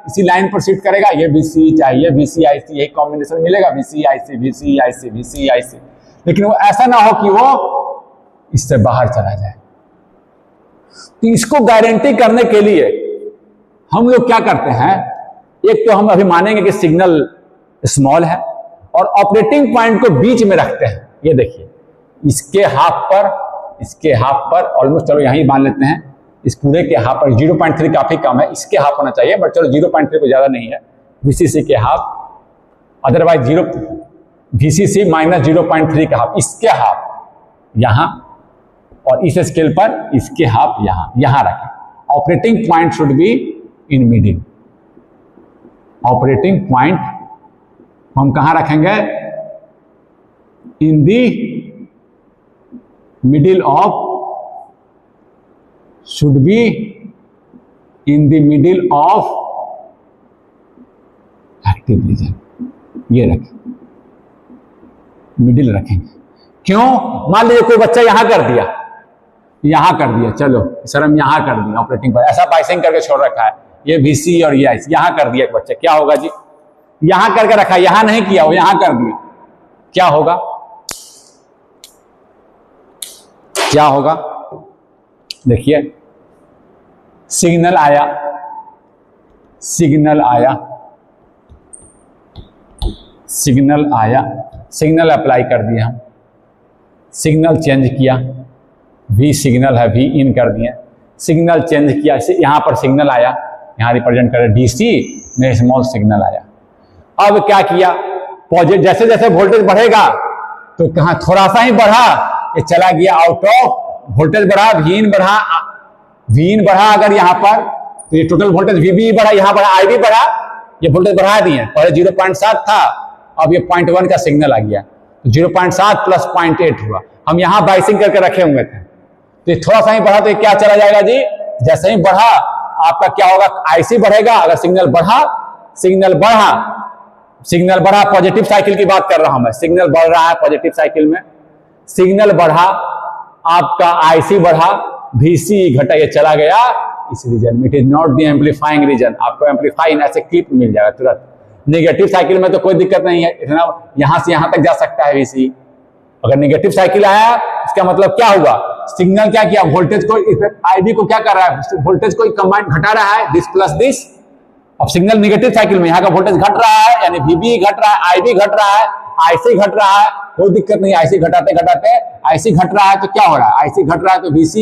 इसी लाइन पर शिफ्ट करेगा, ये वीसी चाहिए, वीसी आईसी, यही कॉम्बिनेशन मिलेगा, VC IC, VC IC, VC IC. लेकिन वो ऐसा ना हो कि वो इससे बाहर चला जाए। तो इसको गारंटी करने के लिए हम लोग क्या करते हैं, एक तो हम अभी मानेंगे कि सिग्नल स्मॉल है और ऑपरेटिंग पॉइंट को बीच में रखते हैं। ये देखिए, इसके हाफ पर ऑलमोस्ट, चलो यहीं मान लेते हैं, इस पूरे के हाफ पर 0.3 काफी कम है, इसके हाफ होना चाहिए, बट चलो 0.3 को ज्यादा नहीं है, वीसीसी के हाफ, अदरवाइज वीसीसी माइनस 0.3 का हाफ, इसके हाफ यहां और इस स्केल पर इसके हाफ यहां रखें। Operating point should be in middle. Operating point हम कहां रखेंगे, in the middle of, should be in the middle of active region। ये रखें, मिडिल रखेंगे। क्यों? मान लीजिए कोई बच्चा यहां कर दिया, चलो सर हम यहां कर दिया ऑपरेटिंग पर, ऐसा बाइसिंग करके छोड़ रखा है, ये VC और ये IC यहां कर दिया एक बच्चा, क्या होगा जी? यहां करके रखा, यहां नहीं किया, वो यहां कर दिया, क्या होगा? क्या होगा? देखिए सिग्नल आया, सिग्नल अप्लाई कर दिया हम, सिग्नल चेंज किया, V सिग्नल है, V इन कर दिया, सिग्नल चेंज किया, यहां पर सिग्नल आया, यहां रिप्रेजेंट कर DC में स्मॉल सिग्नल आया। अब क्या किया? पॉजिटिव, जैसे जैसे वोल्टेज बढ़ेगा तो कहां थोड़ा सा ही बढ़ा, ये चला गया आउट ऑफ, वोल्टेज बढ़ा, V इन बढ़ा अगर यहां पर, तो ये टोटल वोल्टेज VB बढ़ा, यहां बढ़ा IB बढ़ा, ये वोल्टेज बढ़ा दिए, पहले 0.7 था, अब ये 0.1 का सिग्नल आ गया, तो 0.7 प्लस 0.8 हुआ। हम यहां बाइसिंग करके रखे हुए थे, तो ये थोड़ा सा ही बढ़ा तो ये क्या चला जाएगा जी? जैसे ही बढ़ा आपका क्या होगा? IC बढ़ेगा, अगर सिग्नल बढ़ा, पॉजिटिव साइकिल की बात कर रहा हूं मैं, सिग्नल बढ़ रहा है पॉजिटिव साइकिल में, सिग्नल बढ़ा, आपका IC बढ़ा, VC घटा, ये चला गया इस रीजन में, it is not the amplifying region. आपको एम्पलीफाइंग ऐसे क्लिप मिल जाएगा तुरंत। नेगेटिव साइकिल में तो कोई दिक्कत नहीं है, इतना यहां से यहां तक जा सकता है VC। अगर नेगेटिव साइकिल आया इसका मतलब क्या हुआ? सिग्नल क्या किया? वोल्टेज को, IB को क्या कर रहा है? वोल्टेज को कंबाइन घटा रहा है, दिस प्लस दिस। अब सिग्नल नेगेटिव साइकिल में यहाँ का वोल्टेज घट रहा है, यानी VB घट रहा है, IB घट रहा है, IC घट रहा है, कोई दिक्कत नहीं। IC घटाते घटाते IC घट रहा है तो क्या हो रहा है? IC घट रहा है तो VC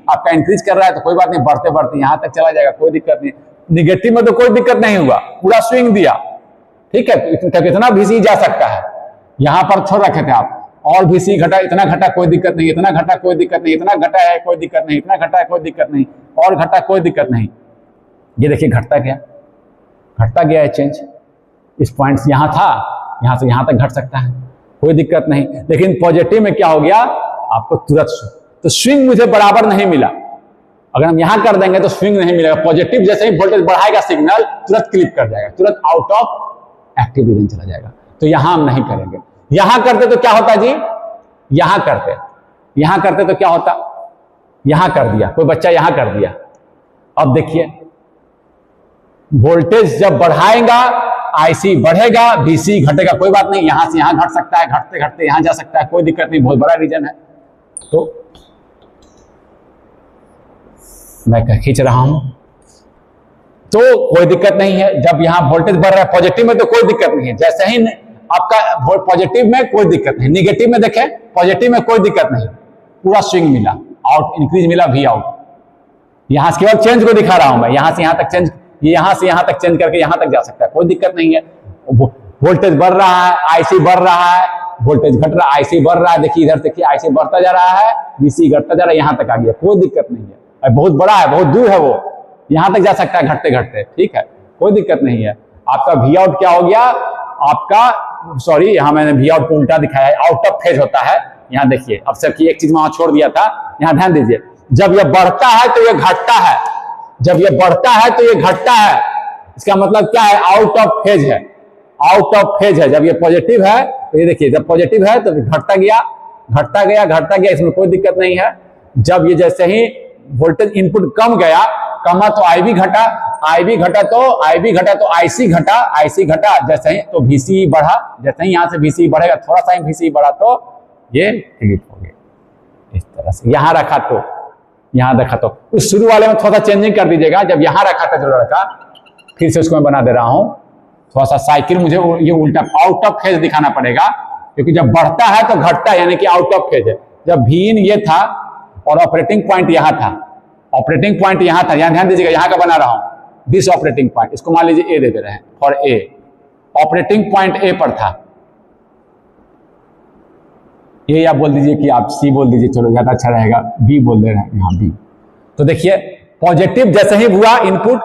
आपका इंक्रीज कर रहा है, तो कोई बात नहीं, बढ़ते बढ़ते यहां तक चला जाएगा, कोई दिक्कत नहीं। निगेटिव में तो कोई दिक्कत नहीं हुआ, पूरा स्विंग दिया, ठीक है, इतना VC जा सकता है, यहां पर छोड़ रखे थे आप, और VC घटा, इतना घटा कोई दिक्कत नहीं, इतना घटा कोई दिक्कत नहीं, इतना घटा है कोई दिक्कत नहीं, इतना घटा है कोई दिक्कत नहीं, और घटा कोई दिक्कत नहीं। ये देखिए घटता गया है चेंज, इस पॉइंट से यहां था, यहां से यहां तक घट सकता है, कोई दिक्कत नहीं। लेकिन पॉजिटिव में क्या हो गया? आपको तुरंत तो स्विंग मुझे बराबर नहीं मिला। अगर हम यहां कर देंगे तो स्विंग नहीं मिलेगा। पॉजिटिव जैसे ही वोल्टेज बढ़ाएगा सिग्नल तुरंत क्लिप कर जाएगा, तुरंत आउट ऑफ एक्टिव रीजन चला जाएगा, तो यहां हम नहीं करेंगे। यहां करते तो क्या होता जी? यहां करते तो क्या होता? यहां कर दिया, कोई बच्चा यहां कर दिया, अब देखिए वोल्टेज जब बढ़ाएगा IC बढ़ेगा, VC घटेगा, कोई बात नहीं, यहां से यहां घट सकता है, घटते घटते यहां जा सकता है, कोई दिक्कत नहीं, बहुत बड़ा रीजन है। तो मैं खींच रहा हूं तो कोई दिक्कत नहीं है। जब यहां वोल्टेज बढ़ रहा है पॉजिटिव में तो कोई दिक्कत नहीं है, जैसे ही आपका पॉजिटिव में कोई दिक्कत नहीं, निगेटिव में देखें, पॉजिटिव में कोई दिक्कत नहीं, पूरा स्विंग मिला, आउट इंक्रीज मिला, V आउट। यहां से केवल चेंज को दिखा रहा हूं मैं, यहां से यहां तक चेंज, ये यहां से यहां तक चेंज करके यहां तक जा सकता है, कोई दिक्कत नहीं है। वोल्टेज बढ़ रहा है, IC बढ़ रहा है, वोल्टेज घट रहा है, IC बढ़ रहा है, देखिए इधर देखिए IC बढ़ता जा रहा है, VC घटता जा रहा है, यहां तक आ गया, कोई दिक्कत नहीं है। बहुत बड़ा है, बहुत दूर है, वो यहां तक जा सकता है घटते घटते, ठीक है, कोई दिक्कत नहीं है। आपका V आउट क्या हो गया? आपका सॉरी, यहां मैंने V आउट को उल्टा दिखाया है, आउट ऑफ फेज होता है। यहां देखिए, अब सर की एक चीज वहां छोड़ दिया था, यहां ध्यान दीजिए, जब यह बढ़ता है तो यह घटता है, जब यह बढ़ता है तो यह घटता है, इसका मतलब क्या है? आउट ऑफ फेज है, आउट ऑफ फेज है। जब ये पॉजिटिव है तो ये देखिए, जब पॉजिटिव है तो घटता गया, इसमें कोई दिक्कत नहीं है। जब ये जैसे ही वोल्टेज इनपुट कम गया, कमा तो IB घटा तो IC घटा, जैसे ही तो VC बढ़ा, जैसे ही यहां से VC बढ़ेगा, थोड़ा सा ही VC बढ़ा तो ये क्लिप हो गया, इस तरह से। यहां रखा तो यहां देखा तो उस शुरू वाले में थोड़ा सा चेंजिंग कर दीजिएगा, जब यहां रखा था जो लड़का, फिर से उसको मैं बना दे रहा हूं, थोड़ा सा साइकिल मुझे ये उल्टा आउट ऑफ फेज दिखाना पड़ेगा, क्योंकि जब बढ़ता है तो घटता है, यानी कि आउट ऑफ फेज है। जब V इन ये था और ऑपरेटिंग पॉइंट यहां था, ऑपरेटिंग पॉइंट यहां था, यहां ध्यान दीजिएगा, यहां का बना रहा हूं, दिस ऑपरेटिंग पॉइंट, इसको मान लीजिए A दे दे रहे हैं, for A, operating point A पर था, A या बोल दीजिए कि आप C बोल दीजिए, चलो ज्यादा अच्छा रहेगा, B बोल दे रहे हैं यहां B। तो देखिए पॉजिटिव जैसे ही हुआ इनपुट,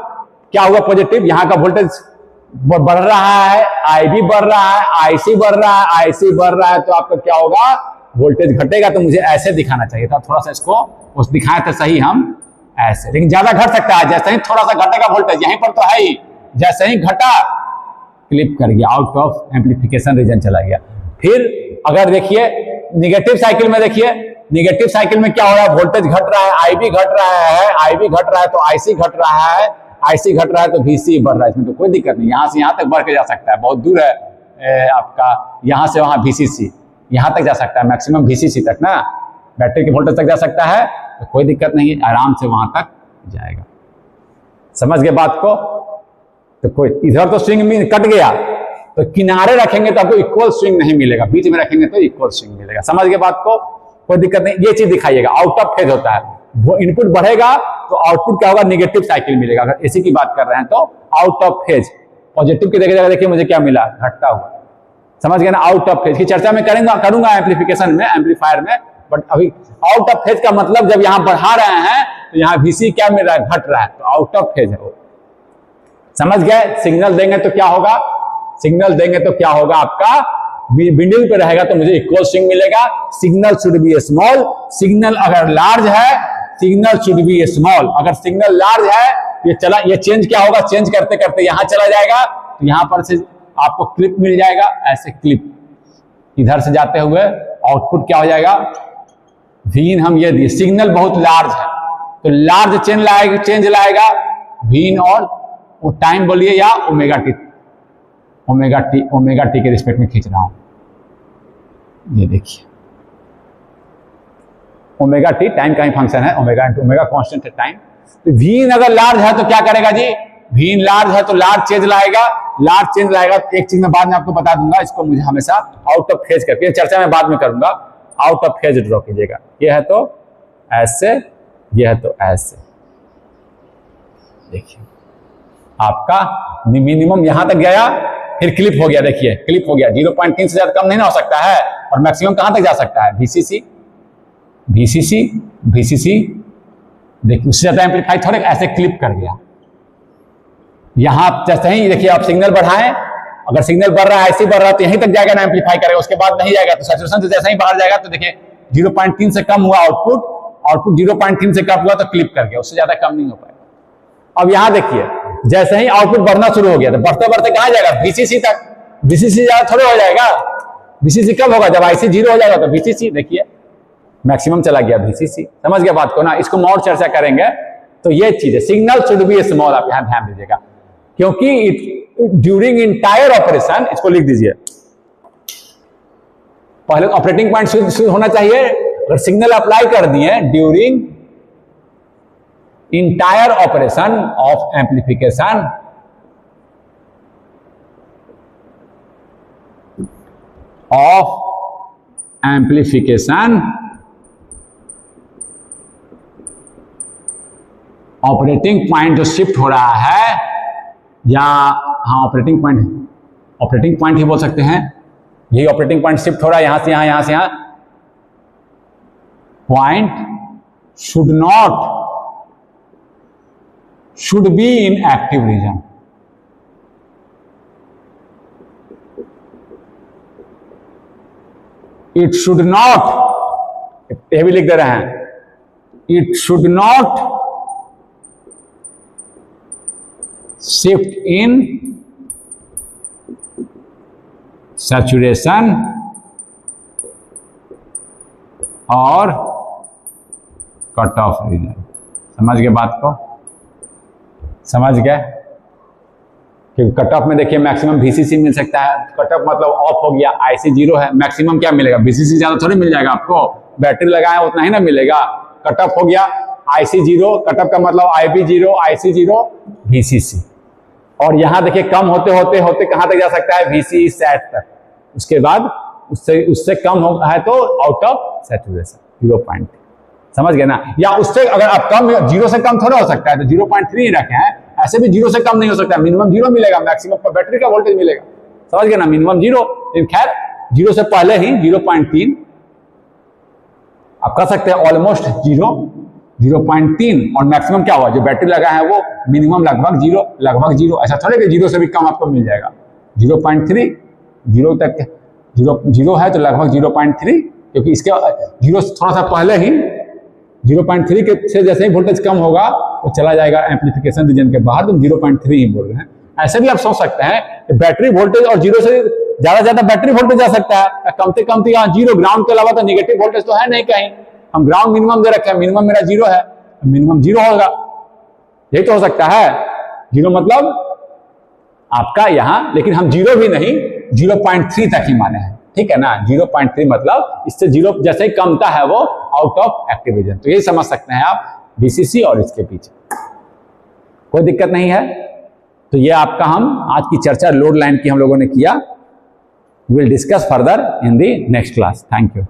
क्या हुआ? पॉजिटिव, यहां का वोल्टेज बढ़ रहा है, IB बढ़ रहा है, IC बढ़ रहा है, IC बढ़ रहा है, तो आपका क्या होगा? वोल्टेज घटेगा। तो मुझे ऐसे दिखाना चाहिए था, थोड़ा सा इसको उस दिखाए थे सही हम ऐसे, लेकिन ज्यादा घट सकता है, जैसे ही थोड़ा सा घटेगा वोल्टेज, यहीं पर तो है ही, जैसे ही घटा क्लिप कर गया, आउट ऑफ एम्पलीफिकेशन रीजन चला गया। फिर अगर देखिए निगेटिव साइकिल में, देखिए निगेटिव साइकिल में क्या हो रहा है, वोल्टेज घट रहा है, आईबी घट रहा है, आईबी घट रहा है तो आईसी घट रहा है, आईसी घट रहा है तो वीसी बढ़ रहा है। इसमें तो कोई दिक्कत नहीं, यहां से यहां तक बढ़ के जा सकता है, बहुत दूर है आपका, यहां से वहां वीसीसी, यहां तक जा सकता है, मैक्सिमम वीसीसी तक ना, बैटरी के वोल्टेज तक जा सकता है, तो कोई दिक्कत नहीं है, आराम से वहां तक जाएगा। समझ गए बात को? तो कोई इधर तो स्विंग में कट गया, तो किनारे रखेंगे तो आपको इक्वल स्विंग नहीं मिलेगा, बीच में रखेंगे तो इक्वल स्विंग मिलेगा। समझ गए बात को? कोई दिक्कत नहीं, ये चीज दिखाइएगा। आउट ऑफ फेज होता है, वो इनपुट बढ़ेगा तो आउटपुट क्या होगा, निगेटिव साइकिल मिलेगा। अगर एसी की बात कर रहे हैं तो आउट ऑफ फेज, पॉजिटिव की जगह देखिए मुझे क्या मिला, घटता हुआ। समझ गए ना? आउट ऑफ फेज की चर्चा में करूंगा एम्पलीफिकेशन में, एम्पलीफायर में, बट अभी आउट ऑफ फेज का मतलब जब यहां बढ़ा रहे हैं तो यहां वीसी क्या मिल रहा है, घट रहा है, तो आउट ऑफ फेज है वो। समझ गए? सिग्नल देंगे तो क्या होगा, सिग्नल देंगे तो क्या होगा, आपका बिंडल पे रहेगा तो मुझे इक्वल स्विंग मिलेगा। Signal should be small, signal अगर लार्ज है, सिग्नल शुड बी स्मॉल, अगर सिग्नल लार्ज है ये चेंज क्या होगा, चेंज करते करते यहां चला जाएगा, तो यहां पर से आपको क्लिप मिल जाएगा, ऐसे क्लिप इधर से जाते हुए आउटपुट क्या हो जाएगा, वीन हम ये दिए, सिग्नल बहुत लार्ज है तो लार्ज चेंज लाएगा वीन, और वो टाइम बोलिए या ओमेगा टी के रिस्पेक्ट में खींच रहा हूं, ये देखिए ओमेगा टी टाइम का ही फंक्शन है, ओमेगा इंटू ओमेगा कांस्टेंट है टाइम। तो वीन अगर लार्ज है तो क्या करेगा जी, वीन लार्ज है तो लार्ज चेंज लाएगा, लार्ज चेंज लाएगा। एक चीज मैं बाद में आपको बता दूंगा, इसको मुझे हमेशा आउट ऑफ फेज करके चर्चा में बाद में करूंगा, आउट ऑफ फेज ड्रॉ कीजिएगा। ये है तो ऐसे, ये है तो ऐसे, देखिए आपका मिनिमम यहां तक गया, फिर क्लिप हो गया, देखिए क्लिप हो गया, 0.3 से ज्यादा कम नहीं ना हो सकता है, और मैक्सिमम कहां तक जा सकता है, वीसीसी, वीसीसी, वीसीसी, देखिए उससे ज्यादा एम्पलीफाई थोड़े, ऐसे क्लिप कर गया। यहां जैसे ही देखिए आप सिग्नल बढ़ाएं, अगर सिग्नल बढ़ रहा है, ऐसे बढ़ रहा है तो यहीं तक जाएगा ना, एम्पलीफाई करेगा, उसके बाद नहीं जाएगा, तो सैचुरेशन से जैसे ही बाहर जाएगा तो देखिए 0.3 से कम हुआ आउटपुट, आउटपुट 0.3 से कम हुआ तो क्लिप कर गया, उससे ज्यादा कम नहीं हो पाएगा। अब यहां देखिए जैसे ही आउटपुट बढ़ना शुरू हो गया तो बढ़ते बढ़ते कहां जाएगा, वीसीसी तक, वीसीसी ज्यादा थोड़े हो जाएगा, वीसीसी कब होगा, जब आईसी 0 हो जाएगा तो वीसीसी, देखिए मैक्सिमम चला गया वीसीसी। समझ गया बात को ना? इसको और चर्चा करेंगे। तो ये चीज है, सिग्नल शुड बी स्मॉल, आप यहां ध्यान दीजिएगा, क्योंकि ड्यूरिंग इंटायर ऑपरेशन, इसको लिख दीजिए, पहले ऑपरेटिंग पॉइंट शुरू होना चाहिए, अगर सिग्नल अप्लाई कर दिए during entire operation of amplification operating point जो शिफ्ट हो रहा है, या हाँ ऑपरेटिंग पॉइंट ही बोल सकते हैं, यही ऑपरेटिंग पॉइंट शिफ्ट हो रहा है यहां से यहां, यहां से यहां, point should be in active region, it should not, ये भी लिख दे रहे हैं, it should not shift in saturation और कट ऑफ रीजन। समझ गए बात को? समझ गए? क्योंकि कट ऑफ में देखिए मैक्सिमम वीसीसी मिल सकता है, कट ऑफ मतलब ऑफ हो गया, आईसी 0 है, मैक्सिमम क्या मिलेगा, वीसीसी ज्यादा थोड़ी मिल जाएगा आपको, बैटरी लगाए उतना ही ना मिलेगा। कट ऑफ हो गया आईसी 0, कट ऑफ का मतलब आईबी 0, आईसी 0, वीसीसी, और यहां देखिए कम होते होते होते कहां तक जा सकता है, वीसी सेट तक, उसके बाद उससे कम हो है तो आउट ऑफ सैचुरेशन 0.3। समझ गए ना? या उससे अगर आप कम, 0 से कम थोड़ा हो सकता है, तो 0.3 रखे हैं, ऐसे भी 0 से कम नहीं हो सकता, मिनिमम 0 मिलेगा, मैक्सिमम पर बैटरी का वोल्टेज मिलेगा। समझ गए ना? मिनिमम 0, लेकिन खैर 0 से पहले ही 0.3 आप कर सकते हैं, ऑलमोस्ट 0.3, और मैक्सिमम क्या हुआ, जो बैटरी लगा है वो मिनिमम लगभग 0, ऐसा थोड़े कि 0 से भी कम आपको मिल जाएगा। 0.3, 0 तक 0 है तो लगभग 0.3, क्योंकि इसके 0 थोड़ा सा पहले ही 0.3 के से जैसे ही वोल्टेज कम होगा वो चला जाएगा एम्पलीफिकेशन रीजन के बाहर, तो 0.3 ही बोल रहे हैं। ऐसे भी आप सोच सकते हैं कि बैटरी वोल्टेज और 0 से ज्यादा ज्यादा बैटरी वोल्टेज जा सकता है, कम से कम तो यहाँ जीरो, ग्राउंड के अलावा तो नेगेटिव वोल्टेज तो है नहीं कहीं। हम ग्राउंड मिनिमम दे रखे हैं, मिनिमम मेरा जीरो है, मिनिमम जीरो होगा, यही तो हो सकता है। जीरो मतलब आपका यहाँ, लेकिन हम जीरो भी नहीं 0.3 तक ही माने हैं, ठीक है ना। 0.3 मतलब इससे जीरो जैसे ही कमता है वो आउट ऑफ एक्टिव रीजन। तो यही समझ सकते हैं आप बीसीसी और इसके पीछे, कोई दिक्कत नहीं है। तो ये आपका हम आज की चर्चा लोड लाइन की हम लोगों ने किया। Will discuss further in the next class. Thank you.